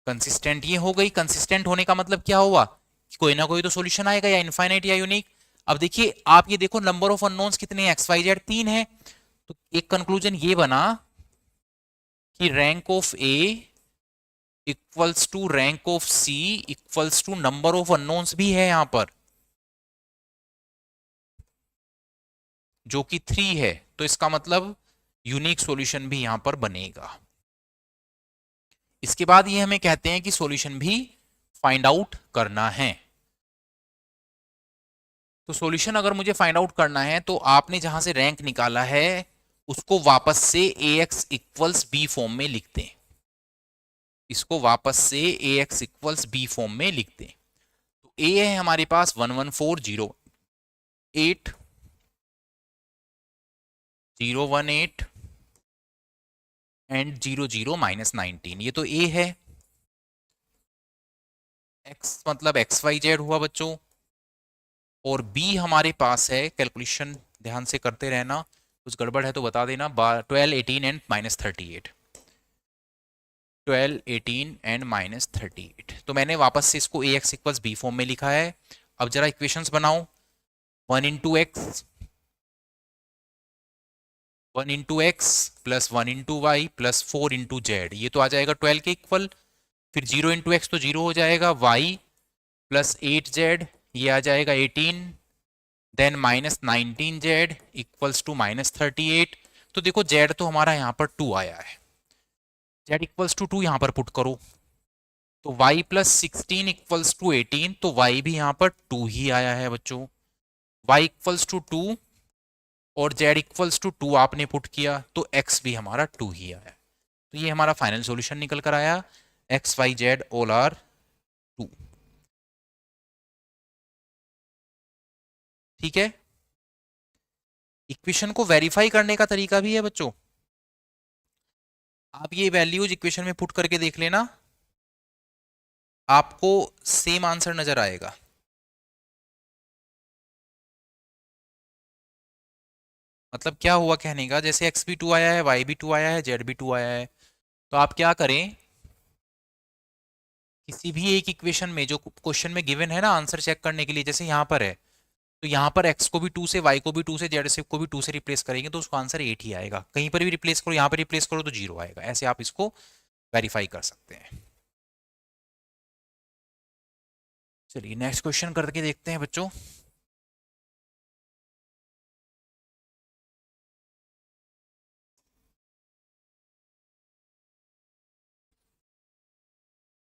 S1: कंसिस्टेंट ये हो गई, कंसिस्टेंट होने का मतलब क्या हुआ कि कोई ना कोई तो सॉल्यूशन आएगा, या इनफाइनाइट या यूनिक। अब देखिए आप ये देखो, नंबर ऑफ अननोन्स कितने, एक्स वाई जेड 3 है। तो एक कंक्लूजन ये बना कि rank of A equals to rank of C equals to number of unknowns भी है यहां पर, जो कि 3 है। तो इसका मतलब यूनिक सॉल्यूशन भी यहां पर बनेगा। इसके बाद ये हमें कहते हैं कि सॉल्यूशन भी फाइंड आउट करना है। तो सॉल्यूशन अगर मुझे फाइंड आउट करना है तो आपने जहां से रैंक निकाला है उसको वापस से ए एक्स इक्वल्स बी फॉर्म में लिखते हैं। इसको वापस से ए एक्स इक्वल्स बी फॉर्म में लिखते हैं। तो ए है हमारे पास 11408 018 एंड 00 -19, ये तो ए है। एक्स मतलब एक्स वाई जेड हुआ बच्चों, और बी हमारे पास है, कैलकुलेशन ध्यान से करते रहना, कुछ गड़बड़ है तो बता देना, 12 18 एंड -38, 12 18 एंड -38। तो मैंने वापस से इसको ए एक्स इक्वल्स बी फॉर्म में लिखा है। अब जरा इक्वेशंस बनाओ, 1 × x 1 × x plus 1 × y plus 4 × z, ये तो आ जाएगा 12 के इक्वल। फिर 0 × x तो 0 हो जाएगा, y प्लस 8z ये आ जाएगा 18, देन -19z इक्वल्स टू -38। तो देखो z तो हमारा यहाँ पर 2 आया है, z इक्वल्स टू 2 यहाँ पर पुट करो, तो y प्लस 16 इक्वल्स टू 18, तो y भी यहाँ पर 2 ही आया है बच्चों। y इक्वल्स टू 2 और z इक्वल्स टू 2 आपने पुट किया, तो x भी हमारा 2 ही आया। तो ये हमारा फाइनल सॉल्यूशन निकल कर आया, X Y Z all are 2। ठीक है, इक्वेशन को वेरीफाई करने का तरीका भी है बच्चों। आप ये वैल्यूज इक्वेशन में पुट करके देख लेना, आपको सेम आंसर नजर आएगा। मतलब क्या हुआ कहने का, जैसे एक्स भी 2 आया है, वाई भी 2 आया है, जेड भी 2 आया है, तो आप क्या करें, किसी भी एक इक्वेशन में जो क्वेश्चन में गिवन है ना आंसर चेक करने के लिए, जैसे यहाँ पर है, तो यहाँ पर x को भी 2 से, y को भी 2 से, z से को भी 2 से रिप्लेस करेंगे तो उसका आंसर 8 ही आएगा। कहीं पर भी रिप्लेस करो, यहाँ पर रिप्लेस करो तो 0 आएगा। ऐसे आप इसको वेरीफाई कर सकते हैं। चलिए नेक्स्ट क्वेश्चन करके देखते हैं बच्चों।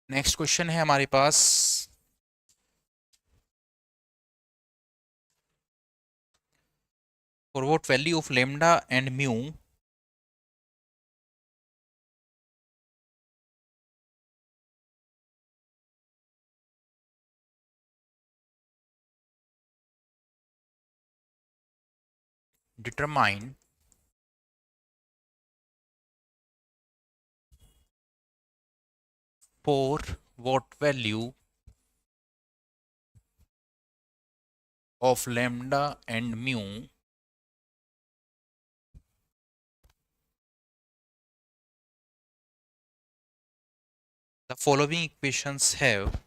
S1: नेक्स्ट क्वेश्चन है हमारे पास, for what value of lambda and mu determine for what value of lambda and mu the following equations have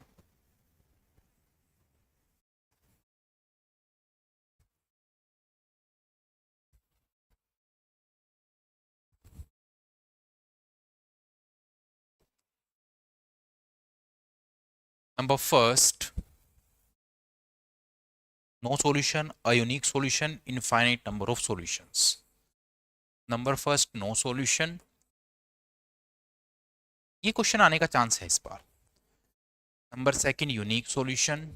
S1: Number first, no solution, a unique solution, infinite number of solutions. Number first, no solution. ये question आने का chance है इस बार. Number second, unique solution.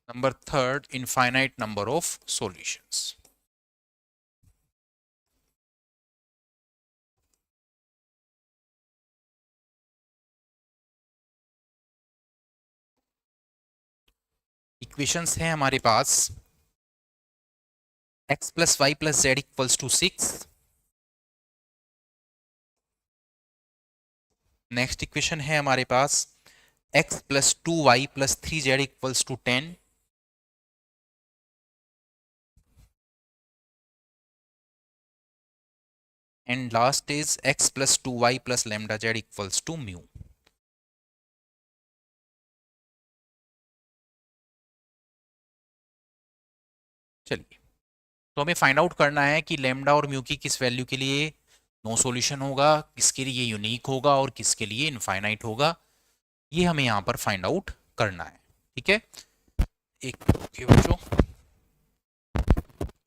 S1: Number third, infinite number of solutions. Equations हैं हमारे पास x plus Y plus Z equals to 6. Next equation है हमारे पास x plus 2y plus 3z equals to 10. And last is x plus 2y plus lambda z equals to mu. चलिए, तो हमें find out करना है कि लैम्डा और म्यू की किस वैल्यू के लिए नो सॉल्यूशन होगा, किसके लिए यूनिक होगा और किसके लिए इनफाइनाइट होगा. ये हमें यहाँ पर फाइंड आउट करना है. ठीक है, एक ओके बच्चों,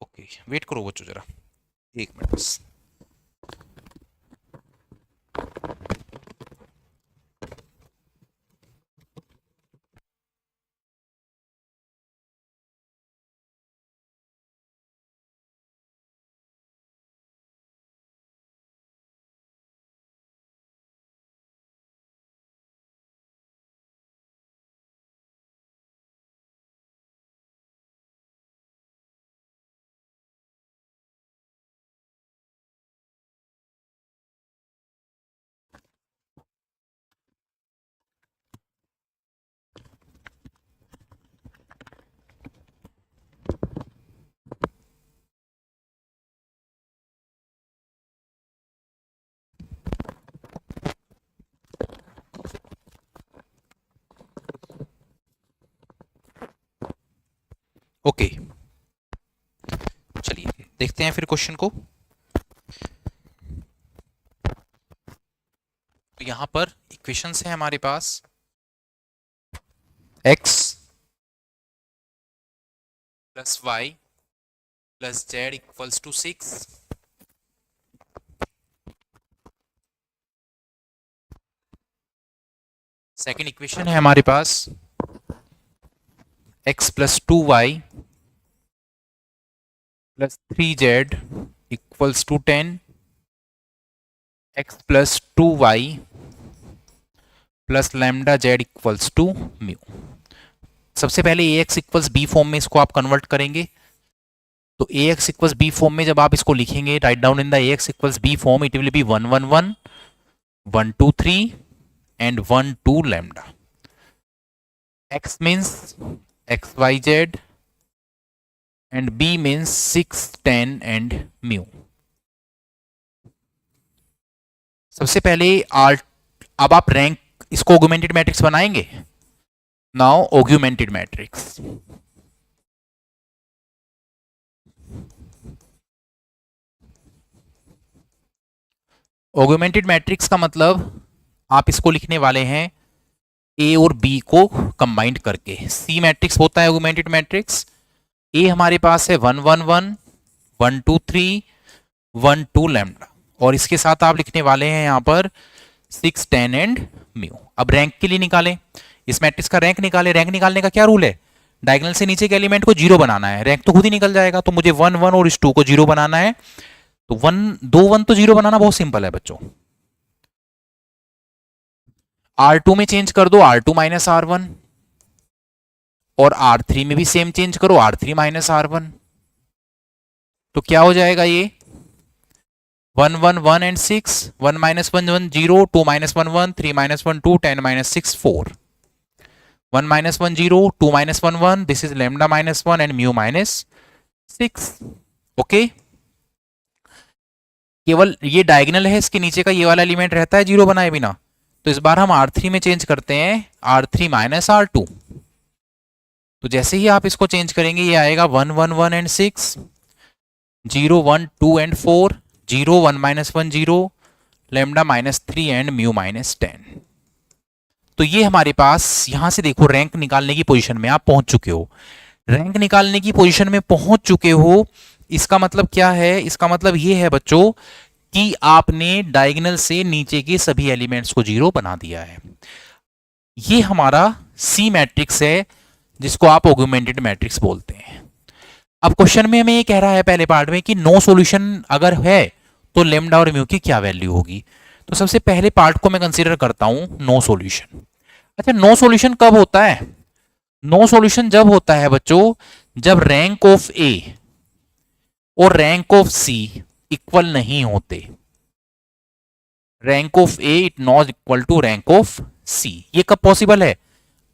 S1: ओके वेट करो बच्चों जरा 1 मिनट बस. ओके चलिए देखते हैं फिर क्वेश्चन को. तो यहां पर इक्वेशंस हैं हमारे पास x plus Y plus Z equals to 6. Second equation है हमारे पास x plus 2y plus 3z equals to 10. x plus 2y plus lambda z equals to mu. सबसे पहले ax इक्वल्स बी फॉर्म में इसको आप कन्वर्ट करेंगे. तो ax इक्वल्स बी फॉर्म में जब आप इसको लिखेंगे, right down in the ax equals B form, it will be 1 1 1 1 2 3 and 1 2 lambda. X means xyz and B means 6 10 and mu. सबसे पहले अब आप रैंक इसको ऑगमेंटेड मैट्रिक्स बनाएंगे. Now augmented matrix, augmented matrix का मतलब आप इसको लिखने वाले हैं ए और बी को कंबाइंड करके. सी मैट्रिक्स होता है ऑगमेंटेड मैट्रिक्स. ए हमारे पास है 1 1 1 1 2 3 1 2 लैम्डा, और इसके साथ आप लिखने वाले हैं यहाँ पर 6 10 एंड म्यू. अब रैंक के लिए निकालें, इस मैट्रिक्स का रैंक निकालें. रैंक निकालने का क्या रूल है? डायगोनल से नीचे के एलिमेंट को 0 बनाना है. रैंक तो खुद ही निकल जाएगा. तो मुझे 1 1 और इस 2 को 0 बनाना है. तो 1 तो 0 बनाना बहुत सिंपल है बच्चों. R2 में चेंज कर दो R2 माइनस R1, और R3 में भी सेम चेंज करो R3 माइनस R1. तो क्या हो जाएगा ये 1 1 1 and 6, 1 minus 1 1 0, 2 minus 1 1, 3 minus 1 2, 10 minus 6 4, 1 minus 1 0, 2 minus 1 1, this is lambda minus 1 and mu minus 6. Okay, केवल ये डायगोनल है, इसके नीचे का ये वाला एलिमेंट रहता है 0 बनाए बिना. तो इस बार हम R3 में चेंज करते हैं R3 माइनस R2. तो जैसे ही आप इसको चेंज करेंगे ये आएगा 1 1 1 and 6, 0 1 2 and 4, 0 1 minus 1 0, lambda minus 3 and mu minus 10। तो ये हमारे पास यहां से देखो रैंक निकालने की पोजीशन में आप पहुंच चुके हो। रैंक निकालने की पोजीशन में पहुंच चुके हो, इसका मतलब क्या है? इसका मतलब ये है बच्चों कि आपने डायगोनल से नीचे के सभी एलिमेंट्स को 0 बना दिया है। ये हमारा सी मैट्रिक्स है जिसको आप ऑगमेंटेड मैट्रिक्स बोलते हैं। अब क्वेश्चन में हमें ये कह रहा है पहले पार्ट में कि नो सॉल्यूशन अगर है तो लेमडा और म्यू की क्या वैल्यू होगी। तो सबसे पहले पार्ट को मैं कंसीडर करता हूं नो सॉल्यूशन। अच्छा, नो सॉल्यूशन कब होता है? नो सॉल्यूशन जब होता है बच्चों जब रैंक ऑफ ए और रैंक ऑफ सी इक्वल नहीं होते। Rank of A it not equal to rank of C. ये कब पॉसिबल है?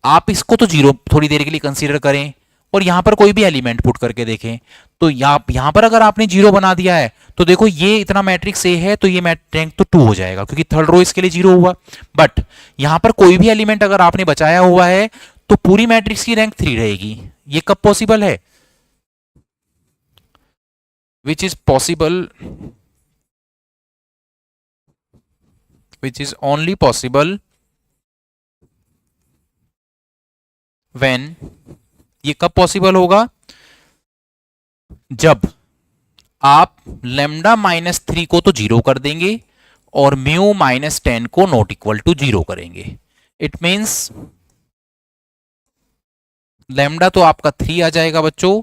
S1: आप इसको तो 0 थोड़ी देर के लिए कंसीडर करें और यहां पर कोई भी एलिमेंट पुट करके देखें। तो यहां पर अगर आपने 0 बना दिया है तो देखो ये इतना मैट्रिक्स ए है तो ये रैंक तो 2 हो जाएगा क्योंकि थर्ड रो इसके लिए 0 हुआ। बट यहां पर कोई भी एलिमेंट अगर आपने बचाया हुआ है तो पूरी मैट्रिक्स की रैंक 3 रहेगी। ये कब पॉसिबल है? Which is possible, which is only possible when, ये कब पॉसिबल होगा? जब आप लेमडा माइनस 3 को तो 0 कर देंगे और म्यू माइनस 10 को नॉट इक्वल टू 0 करेंगे। इट मीन्स लेमडा तो आपका 3 आ जाएगा बच्चों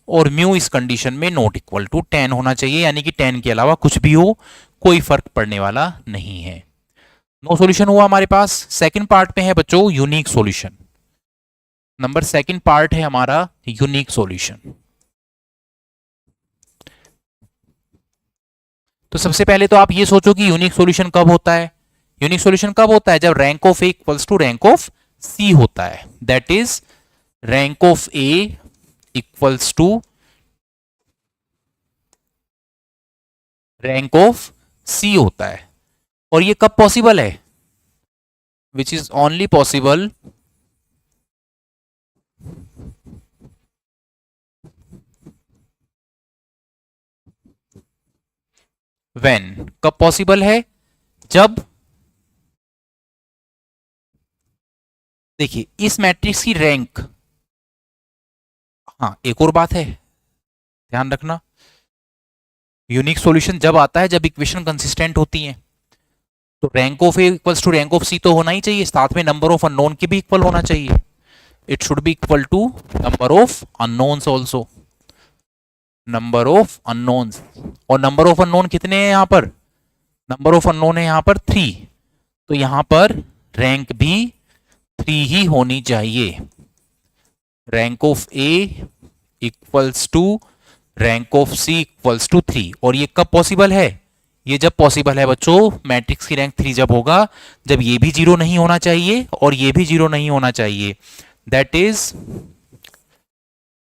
S1: और म्यू इस कंडीशन में नॉट इक्वल टू 10 होना चाहिए, यानी कि 10 के अलावा कुछ भी हो कोई फर्क पड़ने वाला नहीं है। नो सॉल्यूशन हुआ हमारे पास। सेकंड पार्ट में है बच्चों unique solution. Number second part है हमारा यूनिक सॉल्यूशन। तो सबसे पहले तो आप ये सोचो कि यूनिक सॉल्यूशन कब होता है? यूनिक सॉल्यूशन कब होता है? जब rank of A equals to rank of C होता है। That is rank of A equals to rank of C होता है। और ये कब पॉसिबल है? Which is only possible when, कब पॉसिबल है? जब, देखिए इस मैट्रिक्स की रैंक, हाँ एक और बात है ध्यान रखना, यूनिक सॉल्यूशन जब आता है जब इक्वेशन कंसिस्टेंट होती हैं। तो rank of A equals to rank of C तो होना ही चाहिए, साथ में नंबर ऑफ अननोन की भी इक्वल होना चाहिए। It should be equal to number of unknowns also, number of unknowns. और नंबर ऑफ अननोन कितने हैं यहां पर? नंबर ऑफ अननोन है यहां पर 3, तो यहां पर रैंक भी 3 ही होनी चाहिए। Rank of A equals to rank of C equals to 3। और ये कब पॉसिबल है? ये जब पॉसिबल है बच्चों मैट्रिक्स की रैंक 3 जब होगा जब ये भी 0 नहीं होना चाहिए और ये भी 0 नहीं होना चाहिए। That is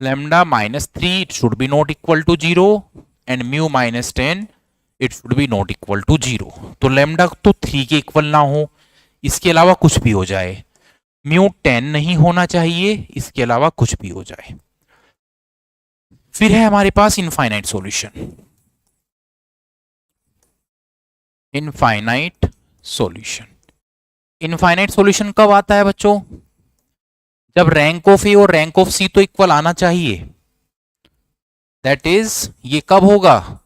S1: lambda minus 3 it should be not equal to 0 and mu minus 10 it should be not equal to 0। तो lambda तो 3 के इक्वल ना हो, इसके अलावा कुछ भी हो जाए। mu 10 नहीं होना चाहिए, इसके अलावा कुछ भी हो जाए। फिर है हमारे पास infinite solution. Infinite solution, infinite solution कब आता है बच्चों? जब रैंक ऑफ ए और रैंक ऑफ सी तो इक्वल आना चाहिए। दैट इज ये कब होगा?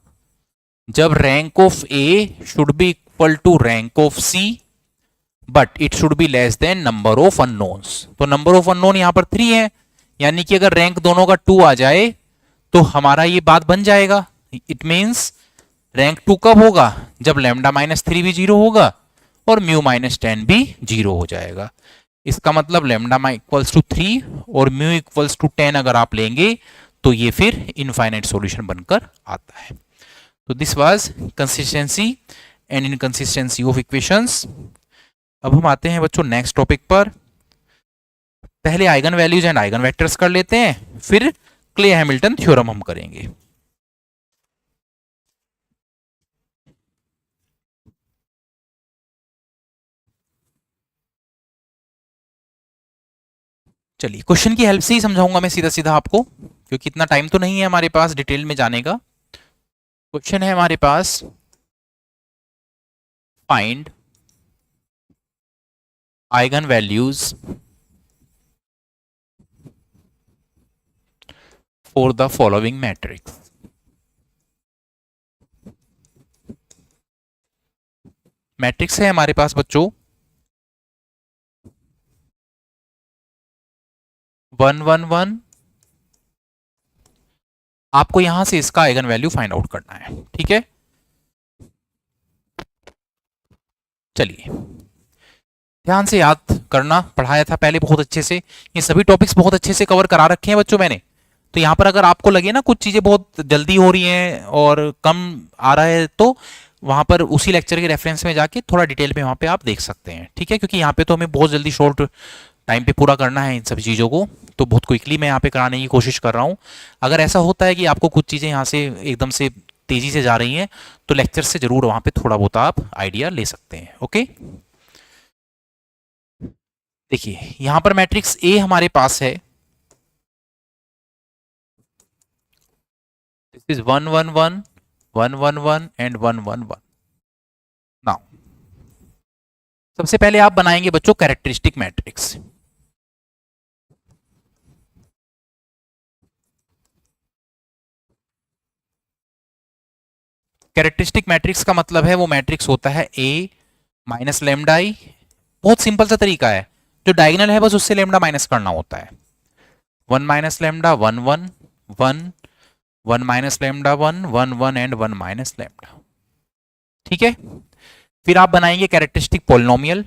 S1: जब rank of A should be equal to rank of C but it should be less than number of unknowns. तो नंबर ऑफ अननोन यहां पर 3 है, यानी कि अगर रैंक दोनों का 2 आ जाए तो हमारा ये बात बन जाएगा। इट मीन्स रैंक 2 कब होगा? जब लैम्डा माइनस 3 भी 0 होगा और म्यू माइनस 10 भी 0 हो जाएगा। इसका मतलब लैम्डा इक्वल्स टू 3 और म्यू इक्वल्स टू 10 अगर आप लेंगे तो ये फिर इनफाइनाइट सॉल्यूशन बनकर आता है। तो this was consistency and inconsistency of equations. अब हम आते हैं बच्चों नेक्स्ट टॉपिक पर। पहले eigen values and eigen vectors कर लेते हैं, फिर क्ले हैमिल्टन थ्योरम हम करेंगे। चलिए क्वेश्चन की हेल्प से ही समझाऊंगा मैं सीधा सीधा आपको, क्योंकि इतना टाइम तो नहीं है हमारे पास डिटेल में जाने का। क्वेश्चन है हमारे पास find eigen values for the following matrix. Matrix है हमारे पास बच्चों 1 1 1। आपको यहां से इसका आइगन वैल्यू फाइंड आउट करना है, ठीक है। चलिए ध्यान से याद करना, पढ़ाया था पहले बहुत अच्छे से, ये सभी टॉपिक्स बहुत अच्छे से कवर करा रखे हैं बच्चों मैंने। तो यहां पर अगर आपको लगे ना कुछ चीजें बहुत जल्दी हो रही हैं और कम आ रहा है, तो वहां पर उसी लेक्चर के रेफरेंस में जाके थोड़ा डिटेल में वहां पे आप देख सकते हैं, ठीक है। क्योंकि यहाँ पे तो हमें बहुत जल्दी शॉर्ट टाइम पे पूरा करना है इन सभी चीज़ों को, तो बहुत क्विकली मैं यहाँ पे कराने की कोशिश कर रहा हूँ। अगर ऐसा होता है कि आपको कुछ चीज़ें यहाँ से एकदम से तेज़ी से जा रही हैं, तो लेक्चर से ज़रूर वहाँ पे थोड़ा बहुत आप आइडिया ले सकते हैं, ओके। देखिए यहाँ पर मैट्रिक्स ए हमारे पास है, दिस इज 1 1 1 1 1 1 एंड 1 1 1। नाउ सबसे पहले आप बनाएंगे बच्चों कैरेक्टरिस्टिक मैट्रिक्स। कैरेक्टरिस्टिक मैट्रिक्स का मतलब है वो मैट्रिक्स होता है ए माइनस लेमडा आई। बहुत सिंपल सा तरीका है, जो डायगोनल है बस उससे लेमडा माइनस करना होता है। 1 minus lambda 1 1 1 1 minus lambda 1 1 1 and 1 minus lambda, ठीक है। फिर आप बनाएंगे कैरेक्टरिस्टिक पॉलिनोमियल।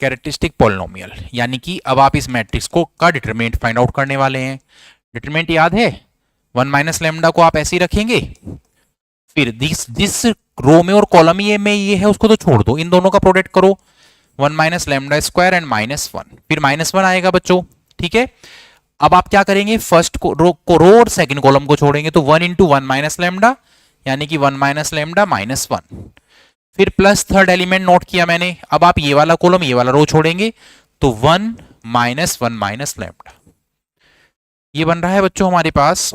S1: कैरेक्टरिस्टिक पॉलिनोमियल यानी कि अब आप इस मैट्रिक्स को का डिटरमिनेंट फाइंड आउट करने वाले हैं। डिटरमिनेंट याद है, 1 माइनस लेमडा को आप ऐसे ही रखेंगे, फिर जिस रो में और कॉलम ये है उसको तो छोड़ दो, इन दोनों का प्रोडक्ट करो, 1 माइनस लेमडा स्क्वायर एंड -1, फिर -1 आएगा बच्चों, ठीक है। अब आप क्या करेंगे, फर्स्ट को रो और सेकंड कॉलम को छोड़ेंगे, तो 1 इंटू 1 माइनस लेमडा यानी कि 1 माइनस लेमडा -1, फिर प्लस थर्ड एलिमेंट नोट किया मैंने। अब आप ये वाला कॉलम ये वाला रो छोड़ेंगे, तो 1 माइनस 1 माइनस लेमडा, ये बन रहा है बच्चों हमारे पास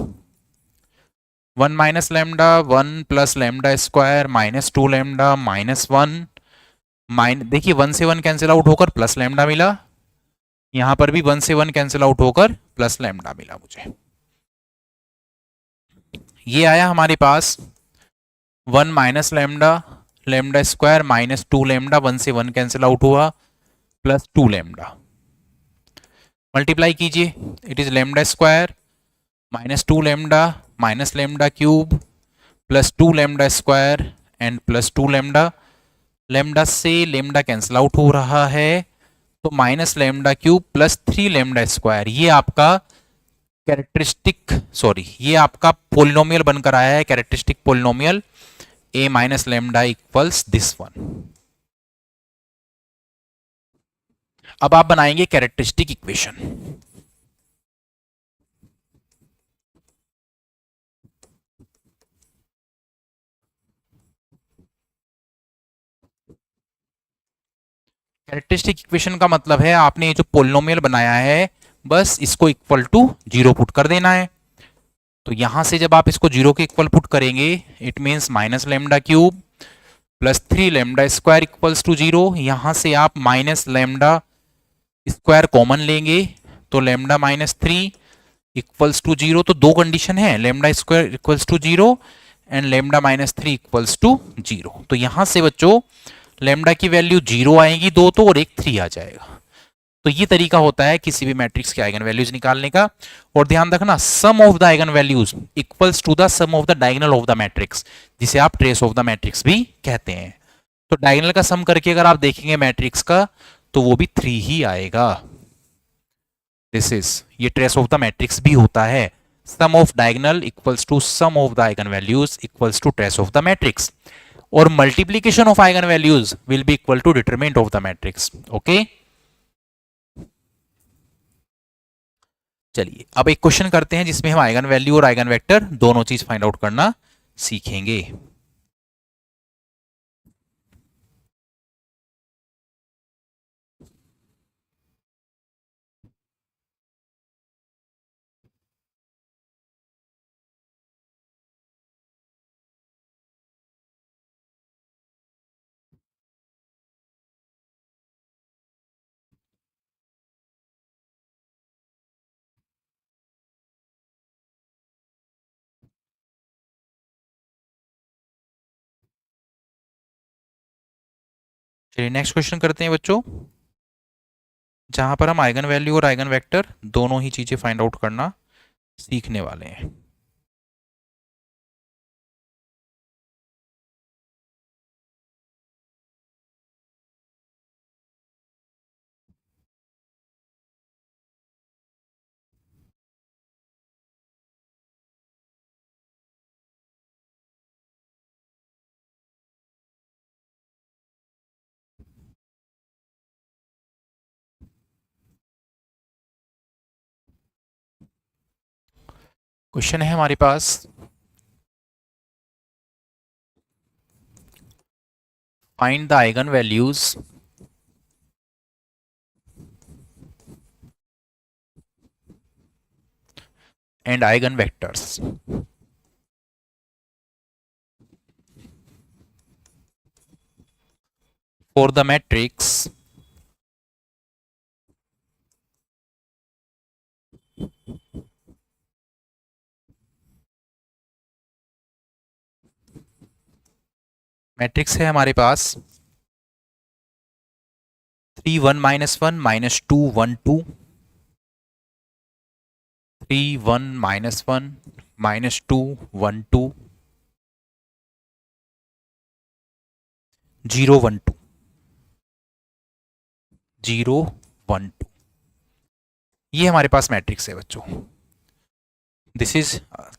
S1: 1 minus lambda 1 plus lambda square -2 lambda -1 देखिए 1 से 1 कैंसिल आउट होकर प्लस लेमडा मिला, यहां पर भी 1 से 1 कैंसिल आउट होकर प्लस लेमडा मिला मुझे। ये आया हमारे पास 1 minus lambda lambda square -2 lambda, 1 से 1 कैंसिल आउट हुआ, +2 लेमडा। मल्टीप्लाई कीजिए, it is lambda square -2 lambda minus lambda cube +2 lambda square and +2 lambda. Lambda से लेमडा कैंसिल आउट हो रहा है, तो minus lambda cube +3 lambda square. ये आपका ये आपका पोलिनोमियल बनकर आया है, characteristic polynomial a minus lambda equals this one. अब आप बनाएंगे कैरेक्टरिस्टिक इक्वेशन। कैरेक्टरिस्टिक इक्वेशन का मतलब है आपने ये जो पोलिनोमियल बनाया है बस इसको इक्वल टू 0 पुट कर देना है। तो यहां से जब आप इसको 0 के इक्वल पुट करेंगे, it means minus lambda cube +3 lambda square equals to 0। यहां से आप माइनस लेमडा स्क्वायर कॉमन लेंगे, तो लेमडा -3 इक्वल्स टू 0। तो दो कंडीशन है, lambda square equals to 0 and lambda -3 equals to 0। तो यहां से बच्चों लेमडा की वैल्यू 0 आएगी दो तो, और एक 3 आ जाएगा। तो ये तरीका होता है किसी भी मैट्रिक्स के आइगन वैल्यूज निकालने का। और ध्यान रखना, sum of the eigen values equals to the sum of the diagonal of the matrix, जिसे आप ट्रेस ऑफ द मैट्रिक्स भी कहते हैं। तो डायगोनल का सम करके अगर आप देखेंगे मैट्रिक्स का, तो वो भी 3 ही आएगा। दिस इज, ये ट्रेस ऑफ द मैट्रिक्स भी होता है। Sum of diagonal equals to sum of the eigen values equals to trace of the matrix, और multiplication of eigen values will be equal to determinant of the matrix, okay. चलिए अब एक question करते हैं जिसमें हम आइगन वैल्यू और eigen vector दोनों चीज फाइंड आउट करना सीखेंगे। चलिए नेक्स्ट क्वेश्चन करते हैं बच्चों, जहां पर हम आइगन वैल्यू और आइगन वेक्टर दोनों ही चीजें फाइंड आउट करना सीखने वाले हैं। क्वेश्चन है हमारे पास, find the eigen values and eigen vectors for the matrix matrix है हमारे पास 3 1 -1 -2 1 2, 3 1 -1 -2 1 2, 0 1 2, 0 1 2। ये हमारे पास मैट्रिक्स है बच्चों। This is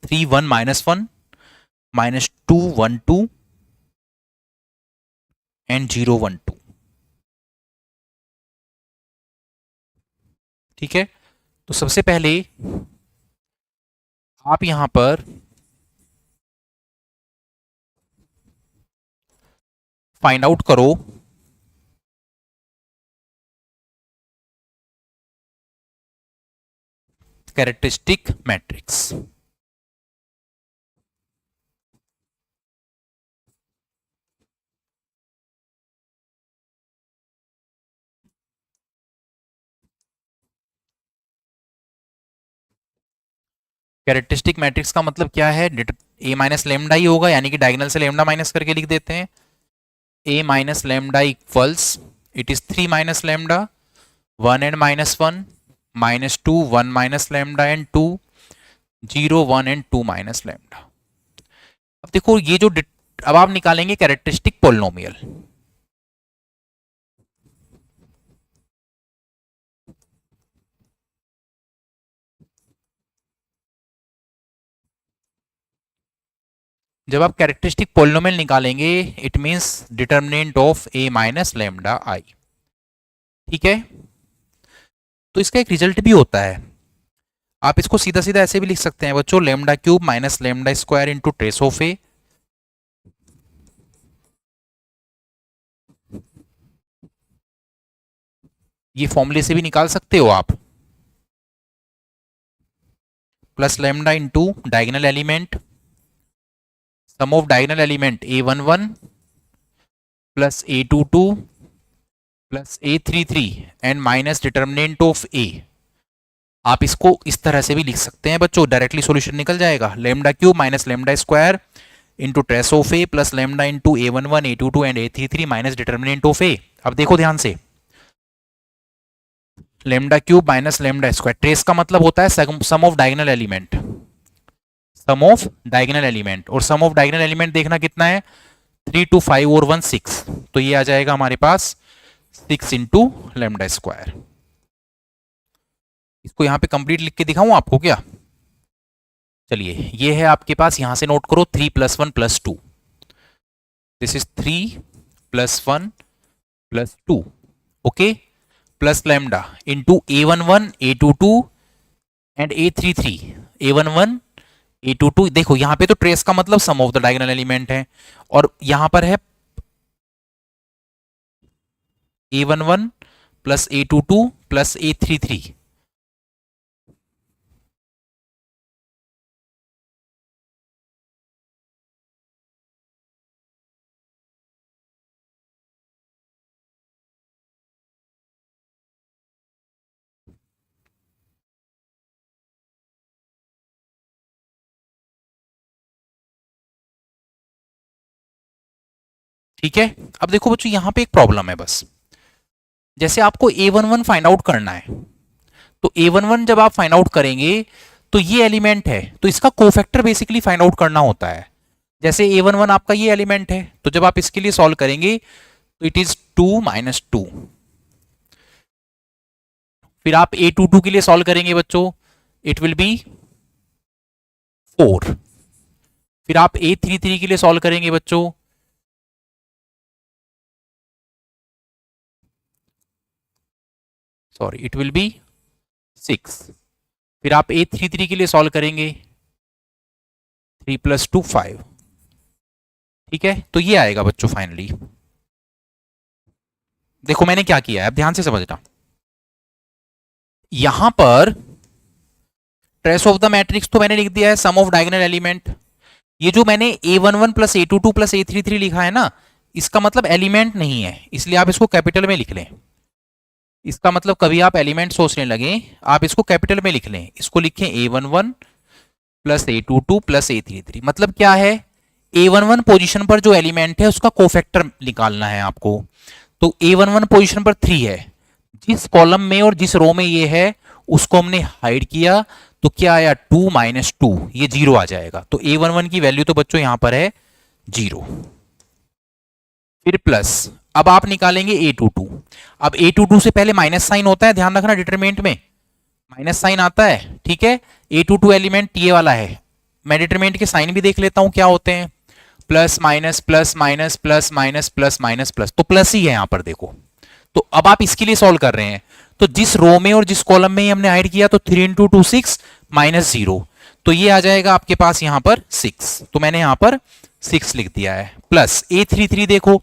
S1: 3 1 -1 -2 1 2 and 0 1 2। ठीक है, तो सबसे पहले आप यहां पर फाइंड आउट करो कैरेक्टरिस्टिक मैट्रिक्स। कैरेक्टरिस्टिक मैट्रिक्स का मतलब क्या है, ए माइनस लेमडा ही होगा, यानी कि डायगोनल से लेमडा माइनस करके लिख देते हैं। A minus lambda equals, it is 3 minus lambda 1 and -1 -2 1 minus lambda and 2 0 1 and 2 minus lambda. अब देखो ये जो अब आप निकालेंगे कैरेक्टरिस्टिक पोलिनोमियल। जब आप कैरेक्टरिस्टिक पोलिनोमियल निकालेंगे, it means determinant of A minus lambda आई। ठीक है, तो इसका एक रिजल्ट भी होता है। आप इसको सीधा सीधा ऐसे भी लिख सकते हैं बच्चों, lambda cube minus lambda square into trace of A. ये फॉर्मूले से भी निकाल सकते हो आप। Plus lambda into diagonal element, sum of diagonal element a11 plus a22 plus a33 and minus determinant of a। आप इसको इस तरह से भी लिख सकते हैं बच्चों, डायरेक्टली सॉल्यूशन निकल जाएगा। Lambda cube minus lambda square into trace of A plus lambda into a11 a22 and a33 minus determinant of A. अब देखो ध्यान से, lambda cube minus lambda square, trace का मतलब होता है sum of diagonal element, sum of diagonal element, और sum of diagonal element देखना कितना है, 3 2 5 और 1 6, तो ये आ जाएगा हमारे पास 6 इंटू लेमडा स्क्वायर। इसको यहां पे कंप्लीट लिख के दिखाऊं आपको क्या? चलिए, ये है आपके पास, यहां से नोट करो 3 + 1 + 2, this is 3 + 1 + 2, okay, plus lambda into a11 a22 and a33, a11 a22। देखो यहां पे तो ट्रेस का मतलब सम ऑफ द डायगोनल एलिमेंट है, और यहां पर है a11 plus a22 plus a33। ठीक है। अब देखो बच्चों यहाँ पे एक प्रॉब्लम है बस, जैसे आपको A11 फाइंड आउट करना है, तो A11 जब आप फाइंड आउट करेंगे तो ये एलिमेंट है, तो इसका कोफैक्टर बेसिकली फाइंड आउट करना होता है। जैसे A11 आपका ये एलिमेंट है, तो जब आप इसके लिए सॉल्व करेंगे तो इट इज 2 माइनस 2। फिर आप A22 के लिए सॉल्व करेंगे बच्चों, इट विल बी 4। फिर आप A33 के लिए सॉल्व करेंगे बच्चों, सॉरी इट विल बी 6। फिर आप A33 के लिए सॉल्व करेंगे, 3 + 2 5। ठीक है, तो ये आएगा बच्चों फाइनली। देखो मैंने क्या किया है, अब ध्यान से समझना। यहां पर ट्रेस ऑफ द मैट्रिक्स तो मैंने लिख दिया है सम ऑफ डायगोनल एलिमेंट। ये जो मैंने A11 + A22 + A33 लिखा है ना, इसका मतलब एलिमेंट नहीं है, इसलिए आप इसको कैपिटल में लिख लें। इसका मतलब कभी आप एलिमेंट सोचने लगे, आप इसको कैपिटल में लिख लें। इसको लिखें A11 + A22 + A33। मतलब क्या है, A11 पोजीशन पर जो एलिमेंट है उसका कोफैक्टर निकालना है आपको। तो A11 पोजीशन पर 3 है, जिस कॉलम में और जिस रो में ये है उसको हमने हाइड किया, तो क्या आया 2 - 2, ये 0 आ जाएगा। तो A11 की वैल्यू तो बच्चों यहां पर है 0। फिर प्लस, अब आप निकालेंगे A22। अब A22 से पहले माइनस साइन होता है, ध्यान रखना, डिटरमिनेंट में माइनस साइन आता है। ठीक है, A22 एलिमेंट ये वाला है। मैं डिटरमिनेंट के साइन भी देख लेता हूं क्या होते हैं, plus minus plus minus plus minus plus minus plus, तो प्लस ही है यहां पर देखो। तो अब आप इसके लिए सॉल्व कर रहे हैं, तो जिस रो में और जिस कॉलम में हमने ऐड किया, तो 3 × 2 6 -0, तो ये आ जाएगा आपके पास यहां पर 6। तो मैंने यहां पर 6 लिख दिया है। प्लस A33 देखो,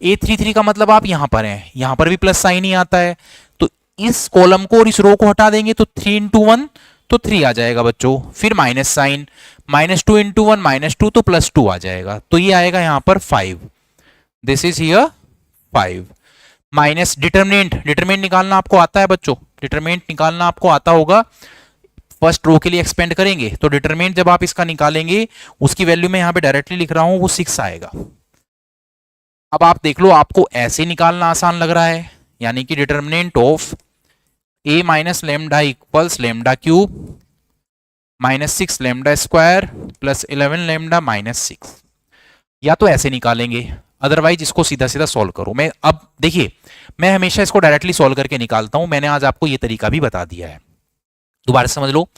S1: A33 का मतलब आप यहां पर हैं, यहां पर भी प्लस साइन ही आता है। तो इस कॉलम को और इस रो को हटा देंगे तो 3 × 1 तो 3 आ जाएगा बच्चों। फिर माइनस साइन, -2 × 1 -2 तो +2 आ जाएगा। तो ये आएगा यहां पर 5। This is here 5। Minus determinant, determinant निकालना आपको आता है बच्चों, डिटरमिनेंट निकालना आपको आता होगा। फर्स्ट रो के लिए एक्सपेंड करेंगे तो डिटरमिनेंट जब आप इसका निकालेंगे, उसकी वैल्यू मैं यहां पे डायरेक्टली लिख रहा हूं, वो 6 आएगा। अब आप देख लो, आपको ऐसे निकालना आसान लग रहा है, यानी कि determinant of A - lambda = lambda cube -6 lambda square + 11 lambda -6, या तो ऐसे निकालेंगे, अदरवाइज इसको सीधा सीधा सॉल्व करो। मैं अब देखिए, मैं हमेशा इसको डायरेक्टली सॉल्व करके निकालता हूं, मैंने आज आपको ये तरीका भी बता दिया है, दोबारा समझ लो।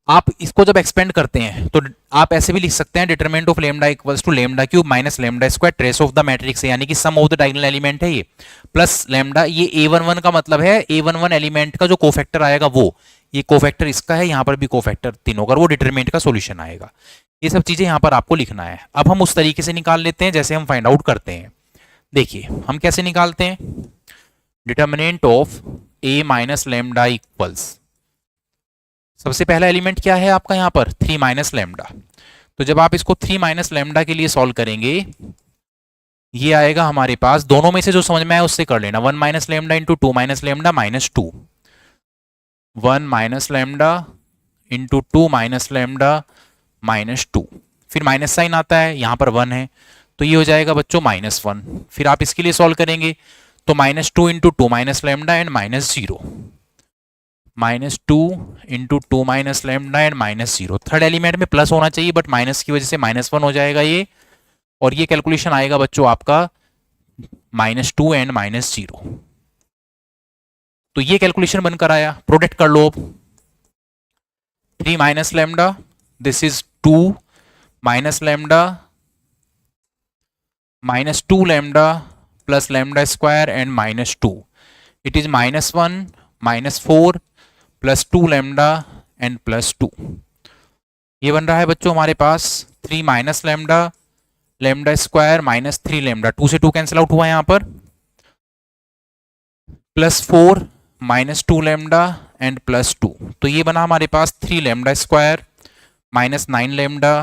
S1: आप इसको जब एक्सपेंड करते हैं तो आप ऐसे भी लिख सकते हैं, determinant of lambda = lambda cube - lambda square, trace of the matrix है, यानी कि सम ऑफ द डायगोनल एलिमेंट है ये, प्लस लैम्डा। ये A11 का मतलब है, A11 एलिमेंट का जो कोफैक्टर आएगा वो, ये कोफैक्टर इसका है, यहां पर भी कोफैक्टर तीनों का, वो डिटरमिनेंट का सॉल्यूशन आएगा। ये सब चीजें यहां पर आपको लिखना है। अब हम उस तरीके से निकाल लेते हैं जैसे हम फाइंड आउट करते हैं। देखिए हम कैसे निकालते हैं, determinant of A - lambda equals, सबसे पहला एलिमेंट क्या है आपका यहां पर 3 - लैम्डा। तो जब आप इसको 3 - लैम्डा के लिए सॉल्व करेंगे, ये आएगा हमारे पास, दोनों में से जो समझ में आए उससे कर लेना, 1 - लैम्डा × 2 - लैम्डा -2, 1 - लैम्डा × 2 - लैम्डा -2। फिर माइनस साइन आता है, यहां पर 1 है, तो ये हो जाएगा बच्चों -1। फिर आप इसके लिए सॉल्व करेंगे तो -2 × 2 - lambda and -0, -2 × 2 - lambda and -0। Third element में प्लस होना चाहिए, बट माइनस की वजह से -1 हो जाएगा ये, और ये कैलकुलेशन आएगा बच्चों आपका -2 एंड -0। तो ये कैलकुलेशन बनकर आया। प्रोडक्ट कर लो अब, 3 - lambda, this is 2 - lambda -2 lambda + lambda square and -2, it is -1 -4 +2 lambda and +2। ये बन रहा है बच्चों हमारे पास 3 - लैम्डा, लैम्डा स्क्वायर -3 लैम्डा, 2 से 2 कैंसिल आउट हुआ यहाँ पर, +4 -2 लैम्डा एंड +2। तो ये बना हमारे पास 3 lambda square -9 lambda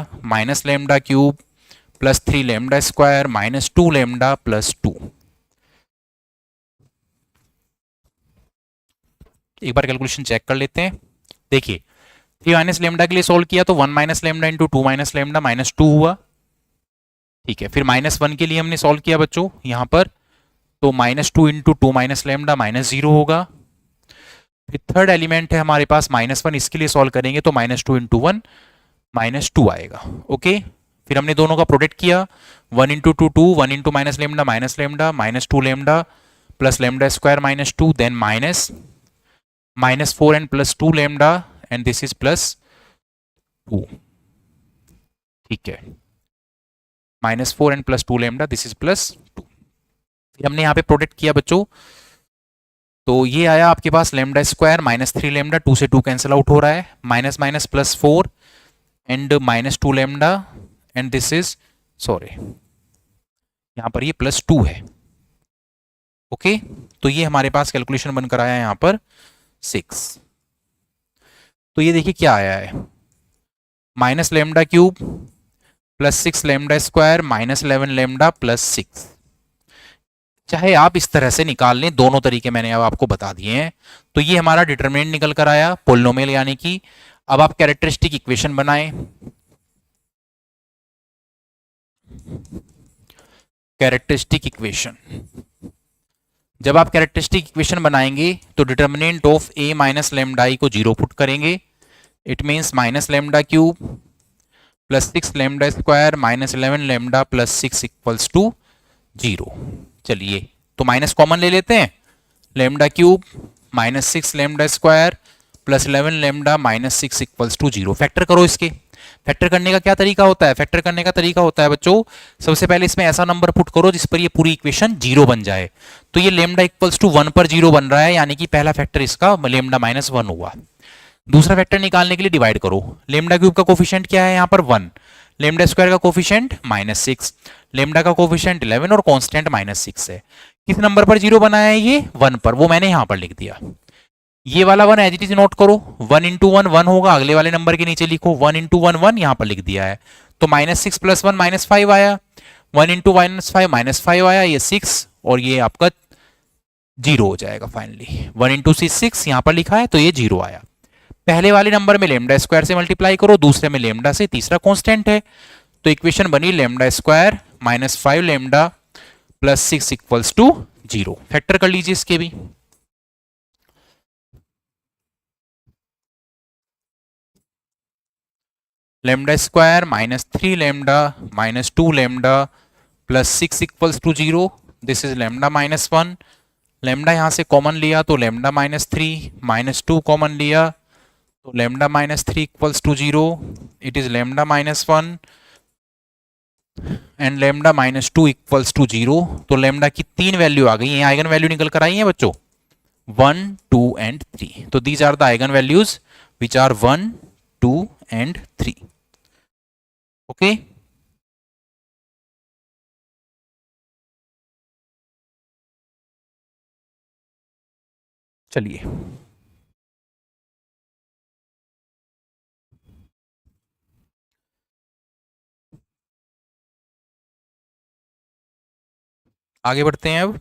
S1: lambda cube +3 lambda square -2 lambda +2। एक बार कैलकुलेशन चेक कर लेते हैं। देखिए 3 - लैम्डा के लिए सोल्व किया तो 1 - लैम्डा × 2 - लैम्डा -2 हुआ, ठीक है, फिर -1 के लिए हमने सॉल्व किया बच्चों यहाँ पर, तो -2 इंटू 2 माइनस लेमडा -0 होगा। फिर थर्ड एलिमेंट है हमारे पास -1, इसके लिए सॉल्व करेंगे तो -2 इंटू 1 -2 आएगा। ओके, फिर हमने दोनों का प्रोडक्ट किया, 1 into 2 2, 1 into minus lambda -2 lambda plus lambda square -2, then -4 and plus 2 lambda and this is +2। ठीक है, -4 एंड +2 लेमडा, दिस इज +2। फिर हमने यहाँ पे प्रोडक्ट किया बच्चों, तो ये आया आपके पास लेमडा स्क्वायर -3 लेमडा, 2 से 2 कैंसिल आउट हो रहा है, minus minus +4 and -2 lambda and this is, sorry यहाँ पर ये +2 है। ओके, तो ये हमारे पास कैलकुलेशन बनकर आया है यहाँ पर 6। तो ये देखिए क्या आया है, minus lambda cube +6 lambda square -11 lambda +6। चाहे आप इस तरह से निकाल लें, दोनों तरीके मैंने अब आपको बता दिए हैं। तो ये हमारा डिटरमिनेंट निकल कर आया पोलिनोमियल, यानी कि अब आप कैरेक्टरिस्टिक इक्वेशन बनाएं। कैरेक्टरिस्टिक इक्वेशन, जब आप कैरेक्टरिस्टिक इक्वेशन बनाएंगे तो determinant of a minus lambda I को 0 पुट करेंगे। It means minus lambda cube +6 lambda square -11 lambda +6 equals to 0। चलिए, तो माइनस कॉमन ले लेते हैं, lambda cube -6 lambda square +11 lambda -6 equals to 0। Factor करो इसके। फैक्टर करने का क्या तरीका होता है? फैक्टर करने का तरीका होता है बच्चों, सबसे पहले इसमें ऐसा नंबर पुट करो जिस पर ये पूरी इक्वेशन 0 बन जाए। तो ये लेमडा इक्वल्स टू 1 पर 0 बन रहा है, यानी कि पहला फैक्टर इसका लेमडा -1 हुआ। दूसरा फैक्टर निकालने के लिए डिवाइड करो, लेमडा क्यूब का कोफिशिएंट क्या है यहाँ पर 1, लेमडा स्क्वायर का कोफिशिएंट -6, लेमडा का कोफिशिएंट 11 और कांस्टेंट -6 है। किस नंबर पर 0 बनाया है? ये 1 पर, वो मैंने यहाँ पर लिख दिया। ये वाला 1 एज इट इज नोट करो, 1 इंटू 1 1 होगा, अगले वाले नंबर के नीचे लिखो 1 इंटू 1 1, यहाँ पर लिख दिया है। तो -6 + 1 -5 आया, 1 इंटू -5 आया, ये 6 और ये आपका 0 हो जाएगा फाइनली। 1 इंटू 6 यहाँ पर लिखा है तो ये 0 आया। पहले वाले नंबर में लेमडा स्क्वायर से मल्टीप्लाई करो, दूसरे में लेमडा से, तीसरा कांस्टेंट है, तो इक्वेशन बनी lambda square -5 lambda +6 equals to 0। Factor कर लीजिए इसके भी। Lambda square -3 lambda -2 lambda +6 equals to 0, this is lambda -1। Lambda यहाँ से कॉमन लिया तो लेमडा -3, -2 कॉमन लिया तो lambda -3 equals to 0, it is lambda -1 and lambda -2 equals to 0। तो लेमडा की 3 वैल्यू आ गई हैं, आइगन वैल्यू निकल कर आई हैं बच्चों 1 2 एंड 3। तो these are the eigen values which are 1 2 and 3। Okay, चलिए आगे बढ़ते हैं। अब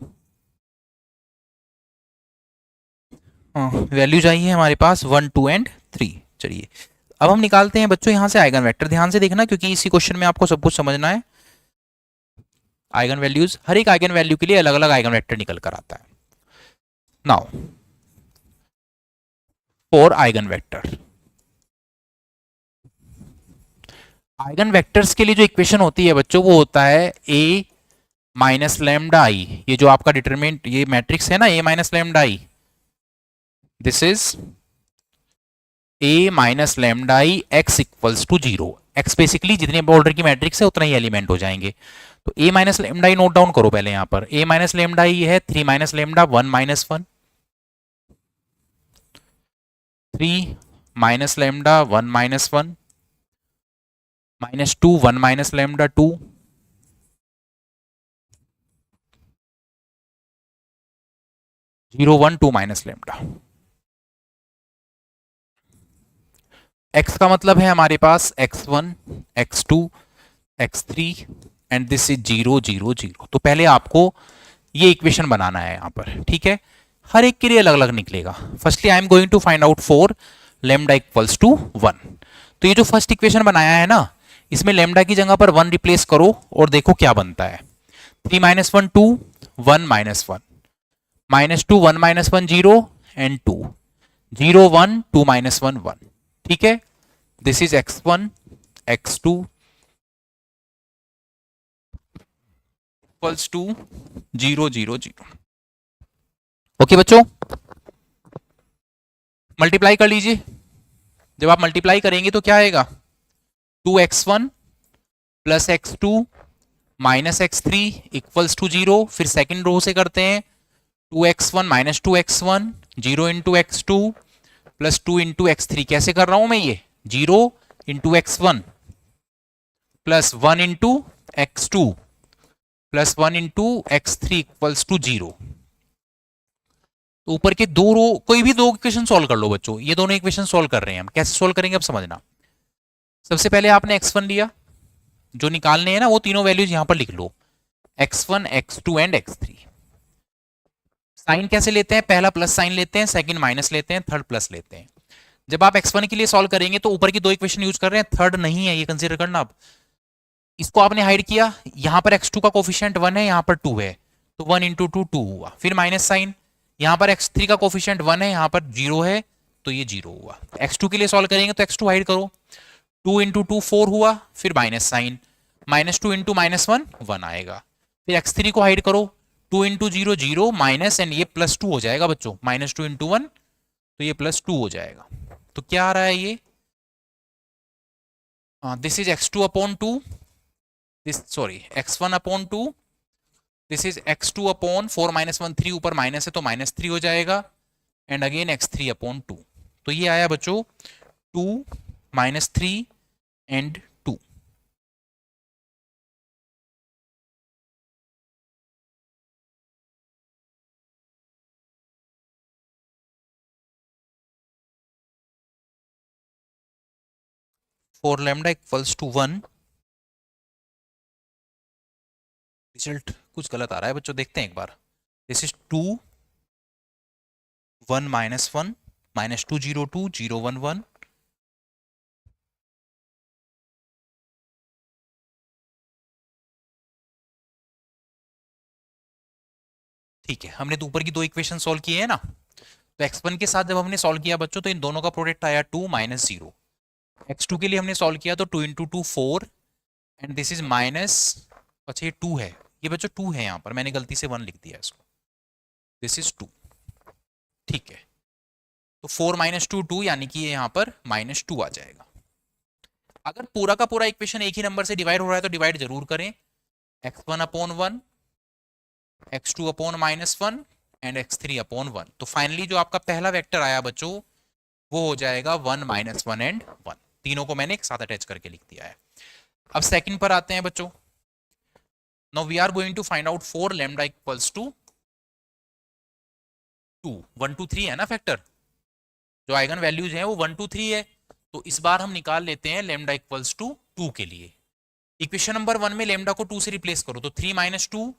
S1: वैल्यू चाहिए हमारे पास 1 2 एंड 3। चलिए अब हम निकालते हैं बच्चों यहाँ से आइगन वेक्टर। ध्यान से देखना क्योंकि इसी क्वेश्चन में आपको सब कुछ समझना है। आइगन वैल्यूज, हर एक आइगन वैल्यू के लिए अलग अलग आइगन वेक्टर निकल कर आता है। Now for eigen vector, eigen vectors के लिए जो इक्वेशन होती है बच्चों वो होता है a माइनस लेमडा आई। ये जो आपका डिटरमिनेंट, ये मैट्रिक्स है ना a minus lambda I, this is a minus lambda I x equals to 0। x basically जितने ऑर्डर की मैट्रिक्स है उतना ही एलिमेंट हो जाएंगे। तो a minus lambda I note down करो पहले। यहाँ पर a माइनस लेमडा आई है 3 minus lambda 1 minus 1, 3 minus lambda 1 minus 1, -2 1 minus lambda 2, 0 1 2 minus lambda. x का मतलब है हमारे पास x1 x2 x3 and this is 0 0 0। तो पहले आपको ये इक्वेशन बनाना है यहाँ पर, ठीक है। हर एक के लिए अलग अलग निकलेगा। Firstly I am going to find out for lambda equals to 1। तो ये जो फर्स्ट इक्वेशन बनाया है ना, इसमें लेमडा की जगह पर 1 रिप्लेस करो और देखो क्या बनता है। 3 minus 1 2, 1 minus 1, minus 2 1 minus 1 0 and 2, 0 1 2 minus 1 1। ठीक है, this is x1 x2 equals to 0 0 0। Okay बच्चों, मल्टीप्लाई कर लीजिए। जब आप मल्टीप्लाई करेंगे तो क्या आएगा, 2x1 plus x2 minus x3 equals to 0। फिर सेकेंड रो से करते हैं, 2x1 minus 2x1 0 into x2 plus 2 into x3। कैसे कर रहा हूं मैं ये, 0 into x1 plus 1 into x2 plus 1 into x3 equals to 0। तो ऊपर के दो रो, कोई भी दो इक्वेशन सॉल्व कर लो बच्चों। ये दोनों इक्वेशन सॉल्व कर रहे हैं हम, कैसे सॉल्व करेंगे अब समझना। सबसे पहले आपने x1 लिया, जो निकालने हैं ना वो तीनों वैल्यूज यहां पर लिख लो, x1 x2 and x3। Sign कैसे लेते हैं, पहला प्लस साइन लेते हैं, सेकंड माइनस लेते हैं, थर्ड प्लस लेते हैं। जब आप x1 के लिए सॉल्व करेंगे तो ऊपर की दो इक्वेशन यूज कर रहे हैं, थर्ड नहीं है, ये कंसीडर करना। आप इसको आपने हाइड किया, यहां पर x2 का कोफिशिएंट 1 है, यहां पर 2 है, तो 1 इंटू 2 2 हुआ। फिर माइनस साइन, यहां पर x3 का कोफिशिएंट 1 है, यहां पर 0 है, तो ये 0 हुआ। x2 के लिए सॉल्व करेंगे तो x2 हाइड करो, 2 इंटू 2 4 हुआ, फिर minus sign, minus 2 into minus 1 1 आएगा। फिर x3 को हाइड करो, 2 इंटू 0 0 माइनस, एंड ये प्लस 2 हो जाएगा बच्चों, माइनस 2 इंटू 1, तो ये प्लस 2 हो जाएगा। तो क्या आ रहा है ये, this is x2 upon 2, this sorry x1 upon 2, this is x2 upon 4 minus 1 3, ऊपर माइनस है तो माइनस 3 हो जाएगा, एंड अगेन x3 अपॉन 2। तो ये आया बच्चों 2 माइनस 3 and 2। Four lambda equals to 1। Result कुछ गलत आ रहा है बच्चों, देखते हैं एक बार। This is 2 1 minus 1 minus 2 0 2 0 1 1। ठीक है, हमने तो ऊपर की दो इक्वेशन सॉल्व किए हैं ना, तो x1 के साथ जब हमने सॉल्व किया बच्चों तो इन दोनों का प्रोडक्ट आया 2 माइनस 0। x2 के लिए हमने सॉल्व किया तो 2 into 2 4, and this is minus, अच्छा ये 2 है, ये बच्चों 2 है, यहाँ पर मैंने गलती से 1 लिख दिया इसको, दिस इज 2। ठीक है, तो 4 माइनस 2 2, यानी कि ये यहाँ पर माइनस 2 आ जाएगा। अगर पूरा का पूरा इक्वेशन एक ही नंबर से डिवाइड हो रहा है तो डिवाइड जरूर करें, x1 upon 1, x2 upon minus 1 and x3 upon 1। तो फाइनली जो आपका पहला वेक्टर आया बच्चों वो हो जाएगा 1 माइनस 1 एंड 1। तीनों को मैंने एक साथ अटैच करके लिख दिया है। अब सेकंड पर आते हैं बच्चों। Now we are going to find out 4 lambda equals to 2। 1 2 3 है ना फैक्टर, जो आइगन वैल्यूज हैं वो 1 2 3 है। तो इस बार हम निकाल लेते हैं लैम्डा इक्वल्स टू 2 के लिए। इक्वेशन नंबर 1 में लैम्डा को 2 से रिप्लेस करो तो 3 माइनस 2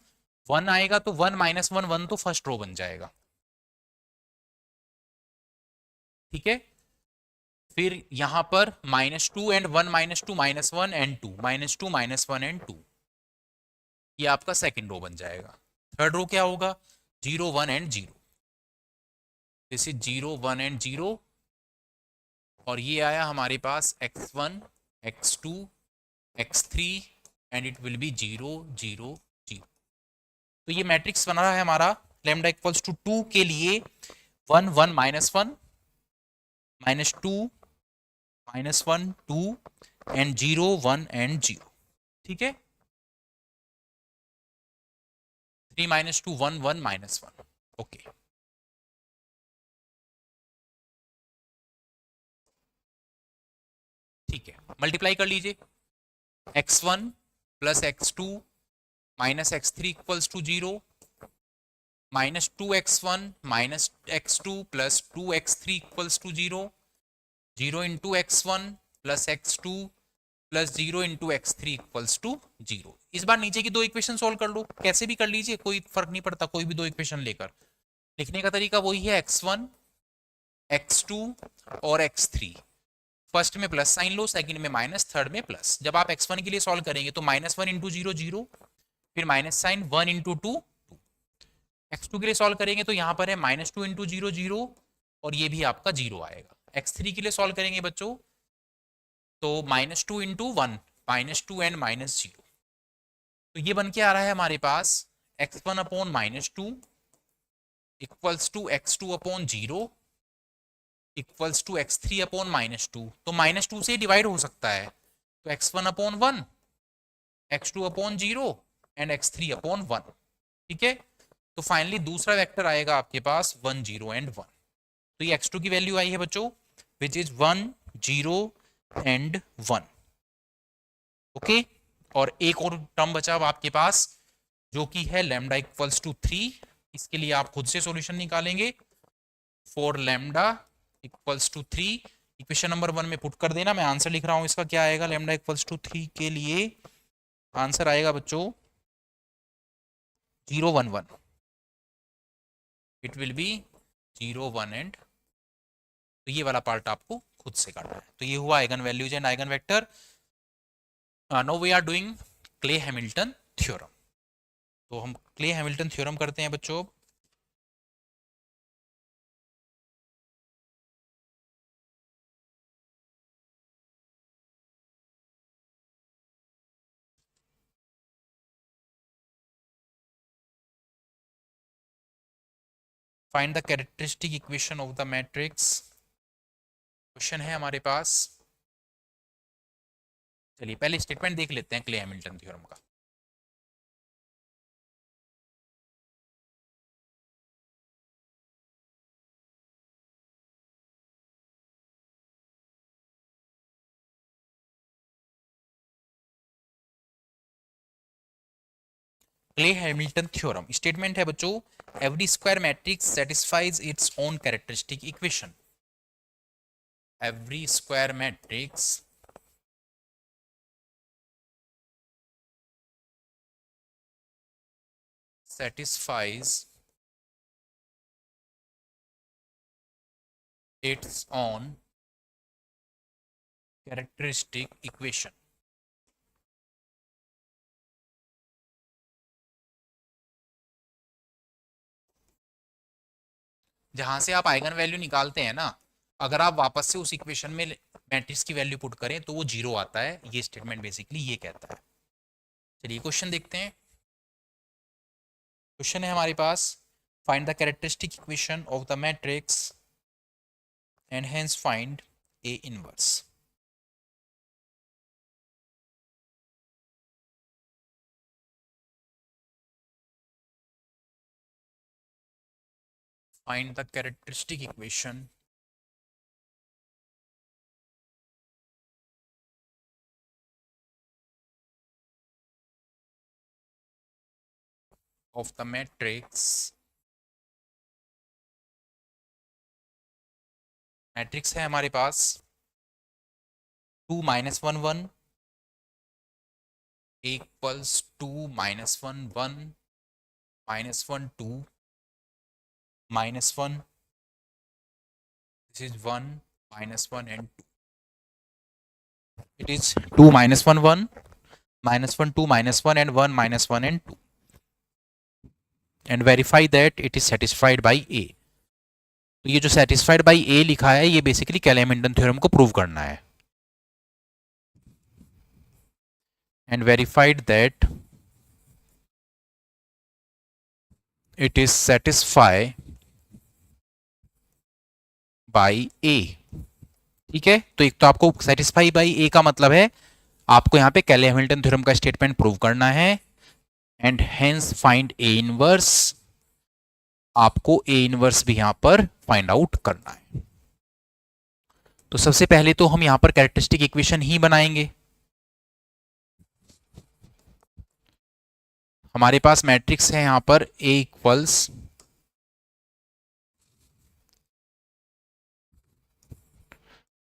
S1: 1 आएगा, तो 1 माइनस 1 1, तो फर्स्ट रो बन जाएगा। ठीक है, फिर यहां पर minus 2 and 1 minus 2 minus 1 and 2 minus 2 minus 1 and 2, ये आपका सेकंड रो बन जाएगा। थर्ड रो क्या होगा, 0 1 एंड 0, दिस इज 0 1 एंड 0, और ये आया हमारे पास x1 x2 x3 and it will B 0 0 0। तो ये मैट्रिक्स बना रहा है हमारा लैम्डा इक्वल्स टू 2 के लिए 1 1 minus 1 minus 2 minus 1 2 and 0 1 and 0। ठीक है, 3 माइनस 2 1 1 माइनस 1। ओके, ठीक है, मल्टीप्लाई कर लीजिए, x1 plus x2 minus x3 equals to 0, minus 2x1 minus x2 plus 2x3 equals to 0, 0 into x1 plus x2 plus 0 into x3 equals to 0। इस बार नीचे की दो इक्वेशन सोल्व कर लो, कैसे भी कर लीजिए, कोई फर्क नहीं पड़ता, कोई भी दो इक्वेशन लेकर। लिखने का तरीका वही है, x1 x2 और x3। फर्स्ट में प्लस साइन लो, सेकंड में माइनस, थर्ड में प्लस। जब आप x1 के लिए सॉल्व करेंगे तो -1 इंटू 0 0, फिर माइनस साइन 1 इंटू 2 2। x2 के लिए सॉल्व करेंगे तो यहाँ पर है -2 इंटू 0 0, और ये भी आपका 0 आएगा। x3 के लिए सॉल्व करेंगे बच्चों तो -2 इंटू 1, -2 एंड -0, तो ये बन के आ रहा है हमारे पास x1 upon -2 equals to x2 upon 0 equals to x3 upon -2। तो -2 से डिवाइड हो सकता है, तो x1 upon 1, x2 upon 0 and x3 upon 1। ठीक है, तो फाइनली दूसरा वेक्टर आएगा आपके पास 1 0 एंड 1। तो ये x2 की वैल्यू आई है बच्चों, विच इज 1 0 एंड 1। ओके, और एक और टर्म बचा अब आपके पास जो कि है लैम्डा इक्वल्स टू 3। इसके लिए आप खुद से सॉल्यूशन निकालेंगे। For lambda equals to 3, equation number 1 में पुट कर देना। मैं आंसर लिख रहा हूं इसका, क्या आएगा लैम्डा इक्वल्स टू 3 के लिए आंसर आएगा बच्चों 0 1 1। इट विल बी 0 1 एंड, तो ये वाला पार्ट आपको खुद से करना है। तो ये हुआ eigen values and eigen vector. Now we are doing Cayley Hamilton theorem. तो हम क्ले हैमिल्टन थ्योरम करते हैं बच्चों। Find the characteristic equation of the matrix. Question है हमारे पास। चलिए पहले स्टेटमेंट देख लेते हैं क्ले हैमिल्टन थ्योरम का। क्ले हैमिल्टन थ्योरम स्टेटमेंट है बच्चों, every square matrix satisfies its own characteristic equation. Every square matrix satisfies its own characteristic equation। जहां से आप आइगन वैल्यू निकालते हैं ना, अगर आप वापस से उस इक्वेशन में मैट्रिक्स की वैल्यू पुट करें तो वो 0 आता है। ये स्टेटमेंट बेसिकली ये कहता है। चलिए क्वेश्चन देखते हैं। क्वेश्चन है हमारे पास, find the characteristic equation of the matrix and hence find A inverse. Find the characteristic equation of the matrix matrix है हमारे पास 2 -1 1 equals 2 -1 1 -1 2 -1, this is 1 -1 and 2। it is 2 -1 1 -1 2 -1 and 1 -1 and 2 and verify that it is satisfied by A। तो ये जो satisfied by A लिखा है ये basically clay Hamilton theorem को प्रूव करना है। and verified that it is satisfied by A। ठीक है, तो एक तो आपको satisfy by A का मतलब है आपको यहाँ पे क्ले हैमिल्टन थ्योरम का स्टेटमेंट प्रूव करना है। And hence find A inverse, आपको ए इनवर्स भी यहां पर फाइंड आउट करना है। तो सबसे पहले तो हम यहां पर कैरेक्टरिस्टिक इक्वेशन ही बनाएंगे। हमारे पास मैट्रिक्स है यहां पर ए इक्वल्स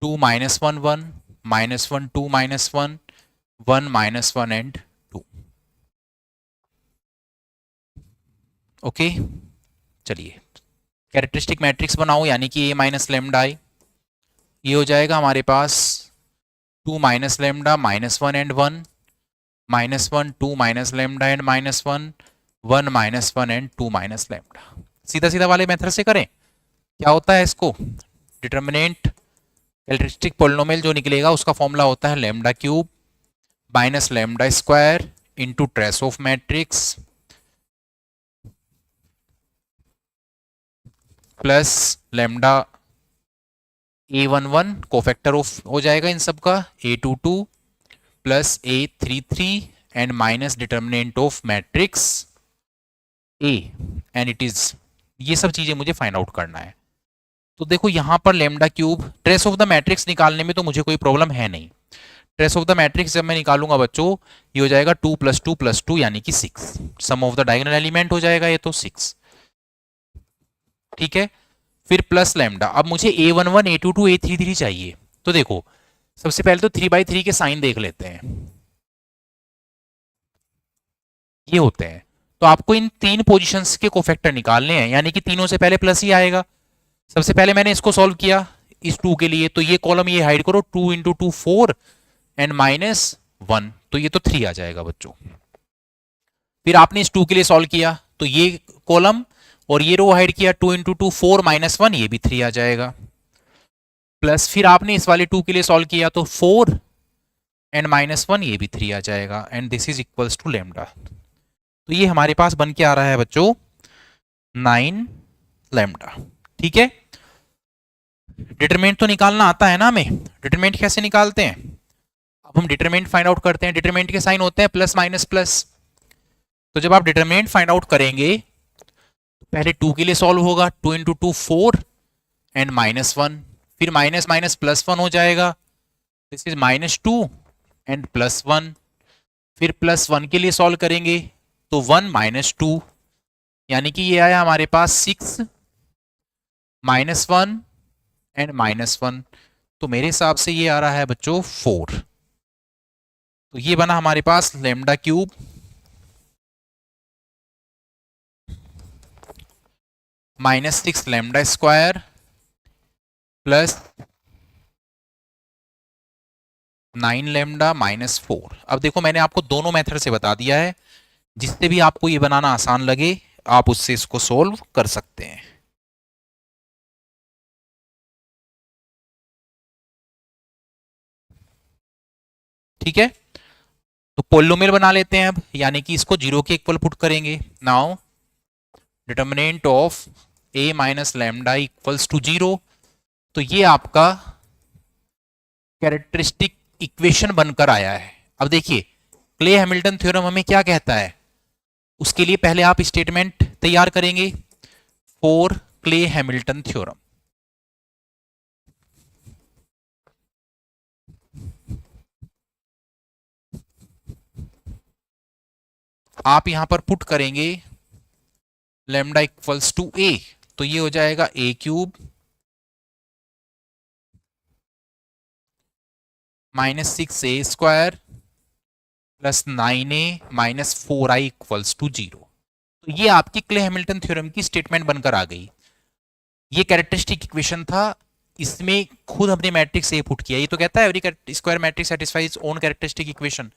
S1: 2 -1 1 -1 2 -1 1 -1 एंड 2। ओके, चलिए कैरेक्टरिस्टिक मैट्रिक्स बनाओ, यानी कि ए माइनस लैम्डा आई। ये हो जाएगा हमारे पास 2 minus lambda minus 1 and 1 minus 1 2 minus lambda and minus 1 1 minus 1 and 2 minus lambda. सीधा सीधा वाले मेथड से करें, क्या होता है इसको, डिटर्मिनेंट कैरेक्टरिस्टिक पोलिनोमियल जो निकलेगा उसका फॉर्मूला होता है lambda cube minus lambda square into trace of matrix plus lambda A11 cofactor of हो जाएगा इन सब का A22 plus A33 and minus determinant of matrix A and it is, ये सब चीजें मुझे फाइंड आउट करना है। तो देखो यहां पर lambda cube, trace of the matrix निकालने में तो मुझे कोई प्रॉब्लम है नहीं। ट्रेस ऑफ द मैट्रिक्स जब मैं निकालूंगा बच्चों, ये हो जाएगा 2 + 2 + 2 यानी कि 6, सम ऑफ द डायगोनल एलिमेंट हो जाएगा ये तो 6, ठीक है। फिर प्लस लेमडा, अब मुझे A11 A22 A33 चाहिए। तो देखो सबसे पहले तो 3/3 के साइन देख लेते हैं, ये होते हैं। तो आपको इन तीन पोजीशंस के कोफैक्टर निकालने हैं, यानी कि तीनों से पहले प्लस ही आएगा। सबसे पहले मैंने इसको सॉल्व किया इस 2 के लिए, तो ये कॉलम ये हाइड करो, 2 × 2 4 एंड -1, तो ये तो 3 आ जाएगा बच्चों। फिर आपने इस 2 के लिए सॉल्व किया तो ये कॉलम और ये रो हाइड किया, 2 × 2 4 -1, ये भी 3 आ जाएगा। प्लस फिर आपने इस वाले 2 के लिए सॉल्व किया तो 4 एंड -1, ये भी 3 आ जाएगा and this is equals to lambda. तो ये हमारे पास बन के आ रहा है बच्चों 9 लेमडा, ठीक है। डिटरमिनेंट तो निकालना आता है ना हमें, डिटरमिनेंट कैसे निकालते हैं, अब हम डिटरमिनेंट फाइंड आउट करते हैं। डिटरमिनेंट के साइन होते हैं प्लस माइनस प्लस, तो जब आप डिटरमिनेंट फाइंड आउट करेंगे तो पहले 2 के लिए सॉल्व होगा, 2 × 2 4 एंड -1, फिर माइनस माइनस प्लस 1 हो जाएगा, दिस इज -2 एंड +1, फिर +1 के लिए सॉल्व करेंगे तो 1 - 2, यानी कि ये आया हमारे पास 6 -1 एंड -1, तो मेरे हिसाब से ये आ रहा है बच्चों 4। तो ये बना हमारे पास lambda cube -6 lambda square plus 9 lambda -4। अब देखो मैंने आपको दोनों मेथड से बता दिया है, जिससे भी आपको ये बनाना आसान लगे आप उससे इसको सोल्व कर सकते हैं। ठीक है, तो पोलिनोमियल बना लेते हैं अब, यानी कि इसको 0 के इक्वल पुट करेंगे। Now determinant of a minus lambda equals to 0, तो ये आपका कैरेक्टरिस्टिक इक्वेशन बनकर आया है। अब देखिए क्ले हैमिल्टन थ्योरम हमें क्या कहता है, उसके लिए पहले आप स्टेटमेंट तैयार करेंगे फॉर क्ले हैमिल्टन थ्योरम। आप यहां पर पुट करेंगे लेमडा इक्वल्स टू a, तो ये हो जाएगा a³ -6a² plus 9a -4i equals to 0। तो ये आपकी क्ले हैमिल्टन थ्योरम की स्टेटमेंट बनकर आ गई। ये कैरेक्टरिस्टिक इक्वेशन था, इसमें खुद हमने मैट्रिक्स ए पुट किया। ये तो कहता है every square matrix satisfies own characteristic equation,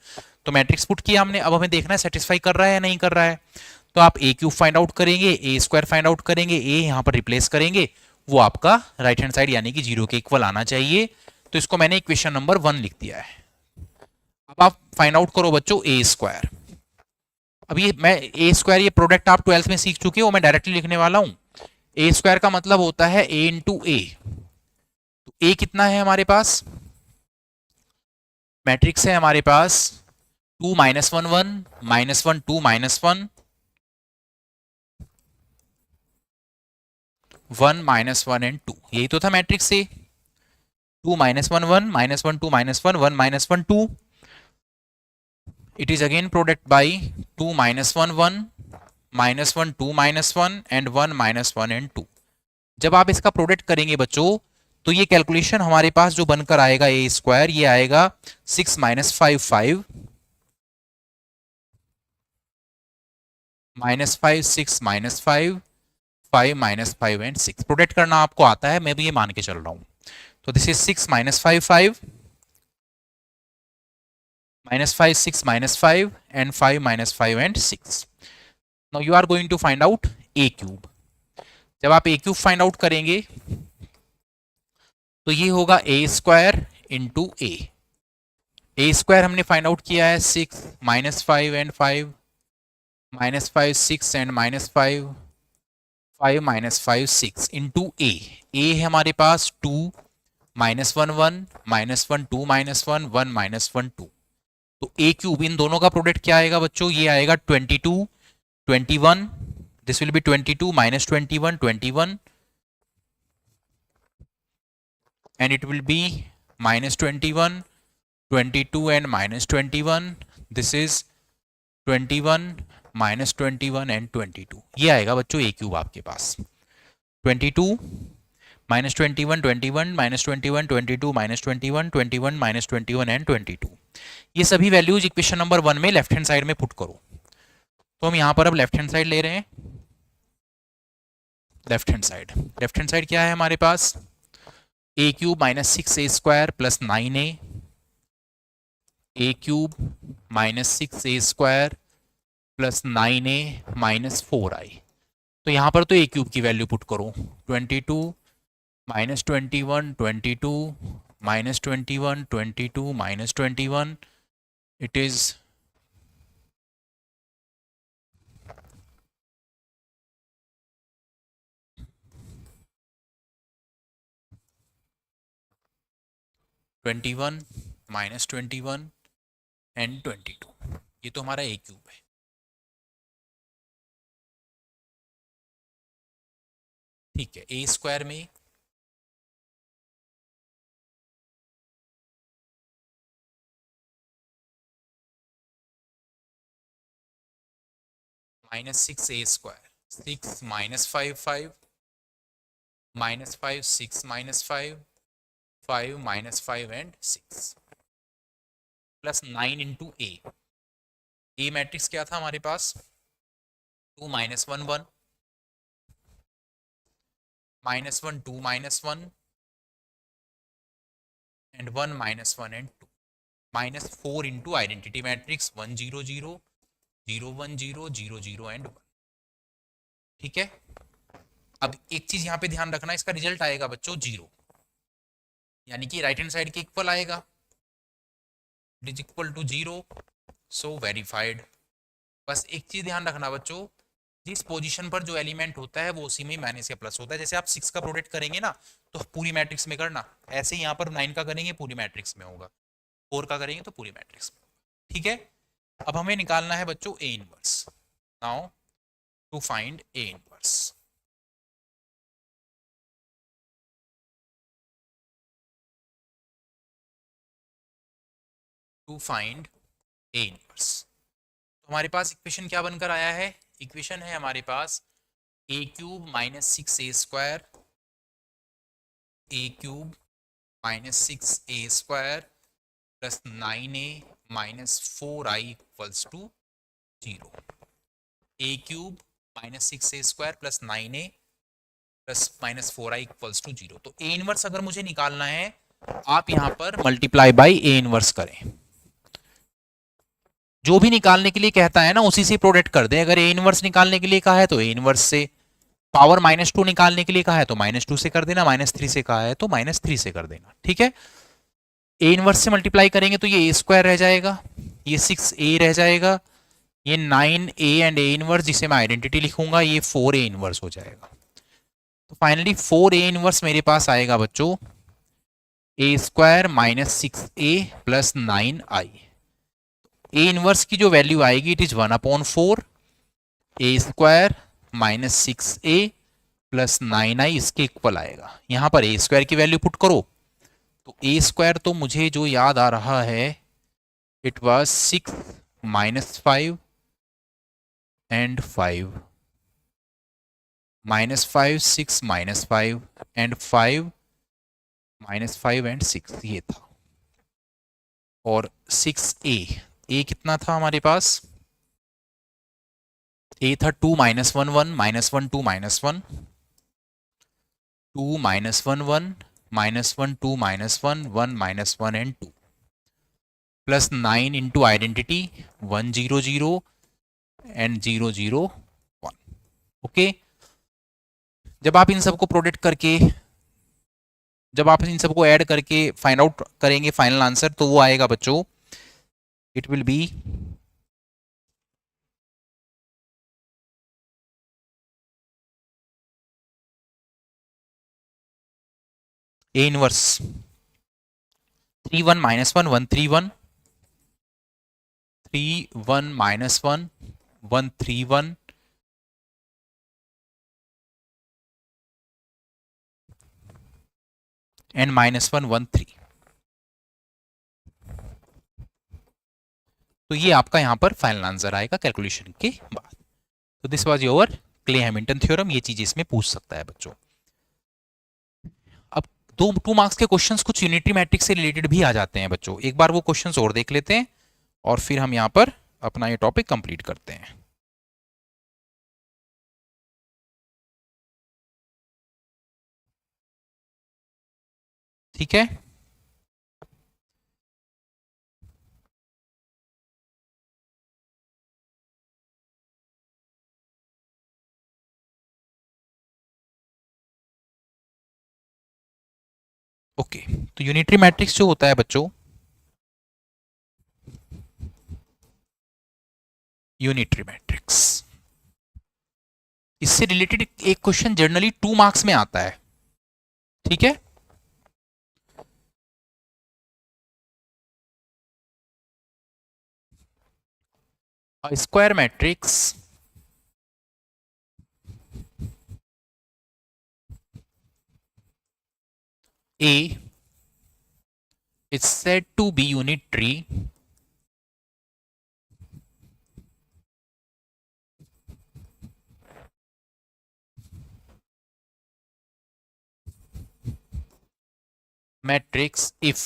S1: तो मैट्रिक्स पुट किया हमने, अब हमें देखना है सेटिस्फाई कर रहा है या नहीं कर रहा है। तो आप a³ फाइंड आउट करेंगे, a² फाइंड आउट करेंगे, a यहां पर रिप्लेस करेंगे, वो आपका राइट हैंड साइड यानी कि 0 के इक्वल आना चाहिए। तो इसको मैंने इक्वेशन नंबर 1 लिख दिया है। अब आप फाइंड आउट करो बच्चों a²। अब ये मैं a² ये प्रोडक्ट आप 12th में सीख चुके हो, मैं डायरेक्टली लिखने वाला हूं। a² का मतलब होता है a इंटू ए। तो a कितना है हमारे पास, मैट्रिक्स है हमारे पास 2 - 1 1 -1 2 -1 1 -1 एंड 2, यही तो था मैट्रिक्स से। 2 - 1 1 -1 2 -1 1 -1 2, it is again product by 2 - 1 1 -1 2 -1 and 1 -1 and 2। जब आप इसका प्रोडक्ट करेंगे बच्चों तो ये कैलकुलेशन हमारे पास जो बनकर आएगा a², ये आएगा 6 - 5 5 -5 6 - 5 5 -5 एंड 6। प्रोडक्ट करना आपको आता है, मैं भी ये मान के चल रहा हूं। तो this is 6 minus 5 5 minus 5 6 minus 5 and 5 minus 5 and 6. Now you are going to find out a cube. जब आप a cube फाइंड आउट करेंगे तो ये होगा a square into a square हमने फाइंड आउट किया है 6 minus 5 and 5 minus 5 6 and minus 5 5 minus 5 6 into a है हमारे पास 2 minus 1 1 minus 1 2 minus 1 1 minus 1 2. तो a क्यूब इन दोनों का प्रोडक्ट क्या आएगा बच्चों, ये आएगा 22 21, this will be 22 minus 21 21 and it will be minus 21 22 and minus 21, this is 21 minus 21 and 22. ये आएगा बच्चों a क्यूब आपके पास 22 minus 21 21 minus 21 22 minus 21 21 minus 21 and 22. ये सभी वैल्यूज इक्वेशन नंबर 1 में लेफ्ट हैंड साइड में पुट करो. तो हम यहां पर अब लेफ्ट हैंड साइड ले रहे हैं. लेफ्ट हैंड साइड क्या है हमारे पास, a cube minus 6a square plus 9a, a cube minus 6a square plus 9a minus 4i. तो यहां पर तो a क्यूब की वैल्यू पुट करो 22 minus 21 22 minus 21 22 minus 21, it is 21 minus 21 and 22. ये तो हमारा a क्यूब है. ठीक है, a स्क्वायर में minus 6a square 6 minus 5 5 minus 5 6 minus 5 5 minus 5 and 6 plus 9 into a matrix क्या था हमारे पास 2 minus 1 1 minus 1 2 minus 1 and 1 minus 1 and 2 minus 4 into identity matrix 1 0 0 0 1 0 0 0 and 1. ठीक है, अब एक चीज यहां पे ध्यान रखना, इसका रिजल्ट आएगा बच्चों 0, यानी कि राइट हैंड साइड के इक्वल आएगा. It is equal to 0, so verified. बस एक चीज ध्यान रखना बच्चों, जिस पोजीशन पर जो एलिमेंट होता है वो उसी में माइनस या प्लस होता है. जैसे आप 6 का प्रोडक्ट करेंगे ना तो पूरी मैट्रिक्स में करना, ऐसे ही यहाँ पर 9 का करेंगे पूरी मैट्रिक्स में होगा, 4 का करेंगे तो पूरी मैट्रिक्स में. ठीक है, अब हमें निकालना है बच्चों A inverse. Now to find A inverse, to find A inverse. तो हमारे पास इक्वेशन क्या बनकर आया है, इक्वेशन है हमारे पास a cube minus 6a square, a cube minus 6a square plus 9a minus 4i equals to 0. a cube minus 6a square plus 9a plus minus 4i equals to 0. तो a इनवर्स अगर मुझे निकालना है, आप यहां पर मल्टीप्लाई बाई a इनवर्स करें. जो भी निकालने के लिए कहता है ना उसी से प्रोडक्ट कर दें. अगर a इनवर्स निकालने के लिए कहा है तो a इनवर्स से, पावर -2 निकालने के लिए कहा है तो -2 से कर देना, -3 से कहा है तो -3 से कर देना. ठीक है, a इनवर्स से मल्टीप्लाई करेंगे तो ये a स्क्वायर रह जाएगा, ये 6a रह जाएगा, ये 9a एंड a इनवर्स जिसे मैं आइडेंटिटी लिखूंगा ये 4a इनवर्स हो जाएगा. तो फाइनली 4a इनवर्स मेरे पास आएगा बच्चों a square minus 6a plus 9i. a inverse की जो वैल्यू आएगी it is 1/4 a square minus 6a plus 9i इसके इक्वल आएगा. यहां पर a स्क्वायर की वैल्यू पुट करो तो a स्क्वायर तो मुझे जो याद आ रहा है it was 6 minus 5 and 5 minus 5 6 minus 5 and 5 minus 5 and 6 ये था. और 6a कितना था हमारे पास, a था 2 minus 1 1 minus 1 2 minus 1 2 minus 1 1 -1 2 -1 1 -1 and 2 plus 9 into identity 1 0 0 and 0 0 1। Okay, जब आप इन सबको प्रोडक्ट करके, जब आप इन सबको ऐड करके फाइंड आउट करेंगे फाइनल आंसर, तो वो आएगा बच्चों, it will B A inverse 3 1 -1 1 3 1 3 1 -1 1 3 1 and -1 1 3। तो ये आपका यहाँ पर फाइनल आंसर आएगा कैलकुलेशन के बाद। तो this was your clay Hamilton theorem. ये चीज इसमें पूछ सकता है बच्चों। अब 2 मार्क्स के क्वेश्चंस कुछ यूनिटरी मैट्रिक्स से रिलेटेड भी आ जाते हैं बच्चों। एक बार वो क्वेश्चंस और देख लेते हैं और फिर हम यहाँ पर अपना ये टॉपिक कंप्लीट करते हैं। ठीक है, ओके। तो यूनिटरी मैट्रिक्स जो होता है बच्चों, यूनिटरी मैट्रिक्स, इससे रिलेटेड एक क्वेश्चन जनरली 2 मार्क्स में आता है। ठीक है, square matrix A is said to be unitary matrix if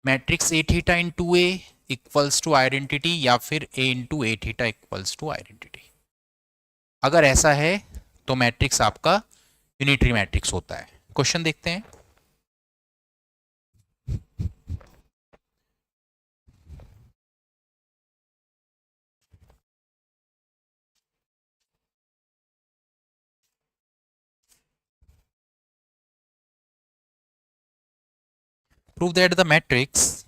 S1: matrix A theta into A equals to identity या फिर A into A theta equals to identity. अगर ऐसा है तो मैट्रिक्स आपका यूनिटरी मैट्रिक्स होता है। क्वेश्चन देखते हैं। Prove that the matrix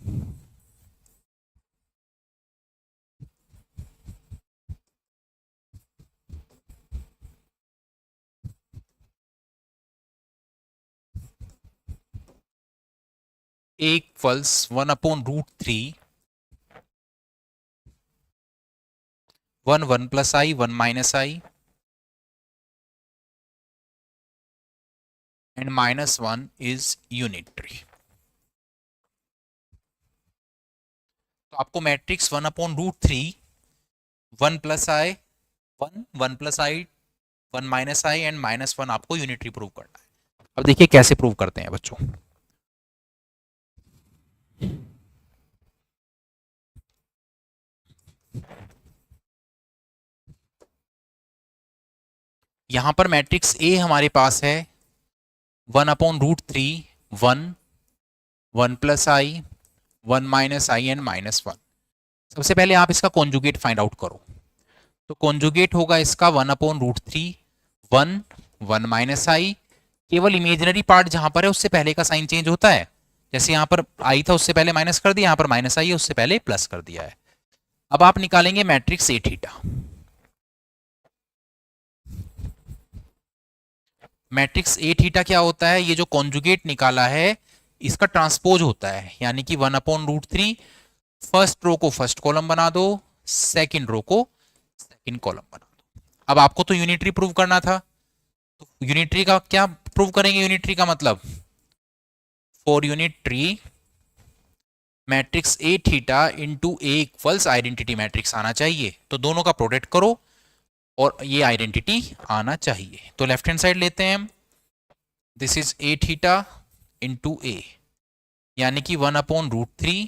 S1: A equals 1 upon root 3 1 1 plus I 1 minus I and minus 1 is unitary। तो आपको matrix 1 upon root 3 1 plus i 1 plus i 1 minus i and minus 1 आपको unitary prove करना है। अब देखिए कैसे प्रूव करते हैं बच्चों। यहां पर मैट्रिक्स ए हमारे पास है 1 upon root 3 1 1 plus i 1 minus i and minus 1। सबसे पहले आप इसका कॉन्जुगेट फाइंड आउट करो। तो कॉन्जुगेट होगा इसका 1 अपॉन रूट 3 1 1 माइनस आई। केवल इमेजिनरी पार्ट जहां पर है उससे पहले का साइन चेंज होता है। जैसे यहां पर आई था उससे पहले माइनस कर दिया, यहां पर माइनस आई है उससे पहले प्लस कर दिया है। अब आप निकालेंगे matrix A theta. Matrix A theta क्या होता है? ये जो कॉन्जुगेट निकाला है इसका ट्रांसपोज होता है, यानी कि 1 अपॉन रूट 3 फर्स्ट रो को फर्स्ट कॉलम बना दो, सेकंड रो को सेकंड कॉलम बना दो। अब आपको तो यूनिटरी प्रूव करना था, तो यूनिटरी का क्या प्रूव करेंगे? यूनिटरी का मतलब for unitary matrix A theta into A equals identity matrix आना चाहिए। तो दोनों का प्रोडक्ट करो और ये आइडेंटिटी आना चाहिए। तो लेफ्ट हैंड साइड लेते हैं हम, this is A theta into A, यानी कि 1 अपॉन रूट 3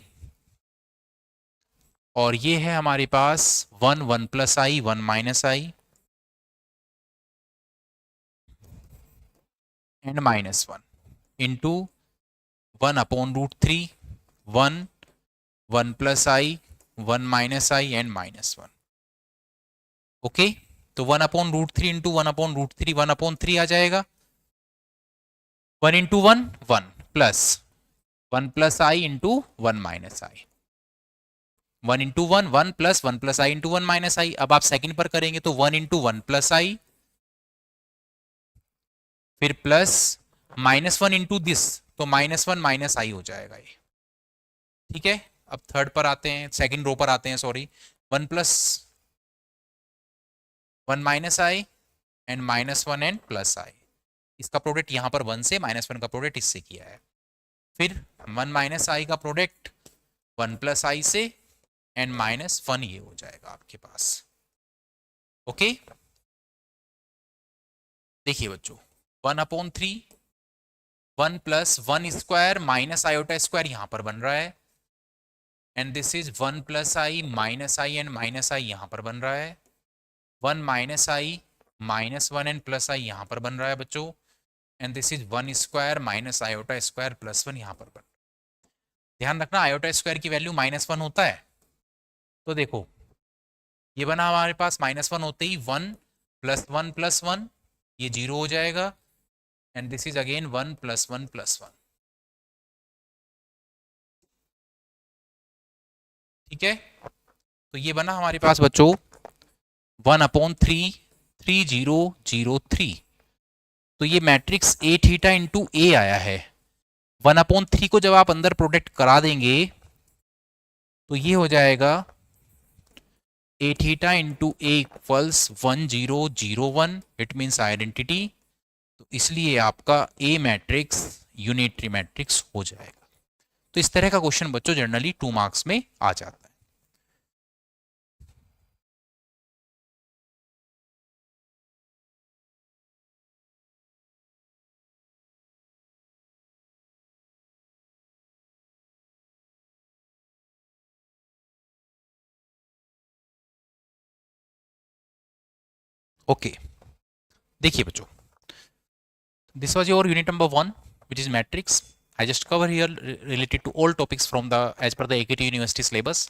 S1: और ये है हमारे पास 1 1 plus i 1 minus i and minus 1। Into 1/√3 1 1 plus i 1 minus i and -1। Okay, तो 1/√3 इंटू 1/√3 1/3 आ जाएगा। 1 into 1 1 plus 1 plus I into 1 minus i, 1 into 1 1 plus I into 1 minus आई। अब आप सेकंड पर करेंगे तो 1 इंटू 1 प्लस आई, फिर प्लस -1 इंटू दिस, तो -1 minus आई हो जाएगा ये। ठीक है, अब थर्ड पर आते हैं, सेकंड रो पर आते हैं, sorry. 1 plus 1 minus i and -1 and plus i. इसका प्रोडक्ट यहां पर 1 से, -1 का प्रोडक्ट इससे किया है। फिर 1 माइनस आई का प्रोडक्ट 1 प्लस आई से एंड -1 ये हो जाएगा आपके पास। ओके, देखिए बच्चों, 1/3 1 plus 1 square minus iota square यहां पर बन रहा है, and this is 1 plus i minus i and minus i यहां पर बन रहा है। 1 minus i -1 and plus i यहां पर बन रहा है बच्चों, and this is 1 square minus iota square +1 यहां पर बन। ध्यान रखना आयोटा स्क्वायर की वैल्यू -1 होता है। तो देखो ये बना हमारे पास -1 होते ही 1 प्लस 1 प्लस 1 ये 0 हो जाएगा, and this is again 1 plus 1 plus 1। ठीक है, तो ये बना हमारे पास बच्चों 1/3 3003। तो ये मैट्रिक्स ए थीटा इंटू ए आया है। 1/3 को जब आप अंदर प्रोडक्ट करा देंगे तो ये हो जाएगा A theta into A equals 1001, it means identity. तो इसलिए आपका ए मैट्रिक्स यूनिटरी मैट्रिक्स हो जाएगा। तो इस तरह का क्वेश्चन बच्चों जनरली 2 मार्क्स में आ जाता है। ओके, देखिए बच्चों, this was your unit number 1 which is matrix. I just cover here related to all topics from the as per the AKT University syllabus.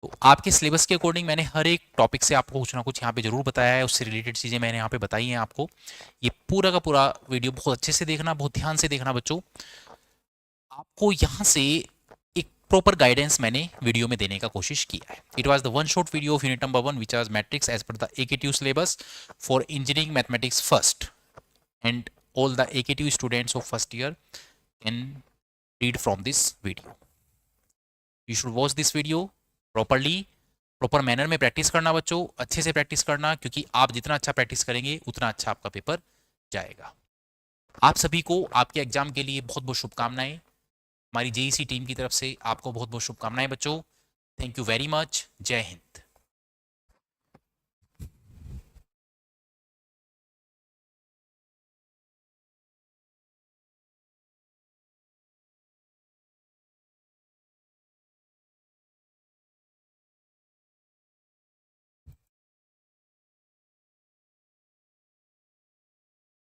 S1: तो आपके सिलेबस के अकॉर्डिंग मैंने हर एक टॉपिक से आपको कुछ ना कुछ यहाँ पे जरूर बताया है, उससे रिलेटेड चीज़ें मैंने यहाँ पे बताई हैं आपको। ये पूरा का पूरा वीडियो बहुत अच्छे से देखना, बहुत ध्यान से देखना बच्चों। आपको यहाँ से एक प्रॉपर गाइडेंस मैंने वीडियो में देने का कोशिश किया है। It was the one shot video of unit number 1 which was matrix as per the AKTU syllabus for engineering mathematics first, and all the AKTU students of first year can read from this video. You should watch this video properly, proper manner में practice करना बच्चों, अच्छे से practice करना, क्योंकि आप जितना अच्छा प्रैक्टिस करेंगे उतना अच्छा आपका पेपर जाएगा। आप सभी को आपके एग्जाम के लिए बहुत बहुत शुभकामनाएं। हमारी JEC टीम की तरफ से आपको बहुत बहुत शुभकामनाएं बच्चों। Thank you very much. जय हिंद।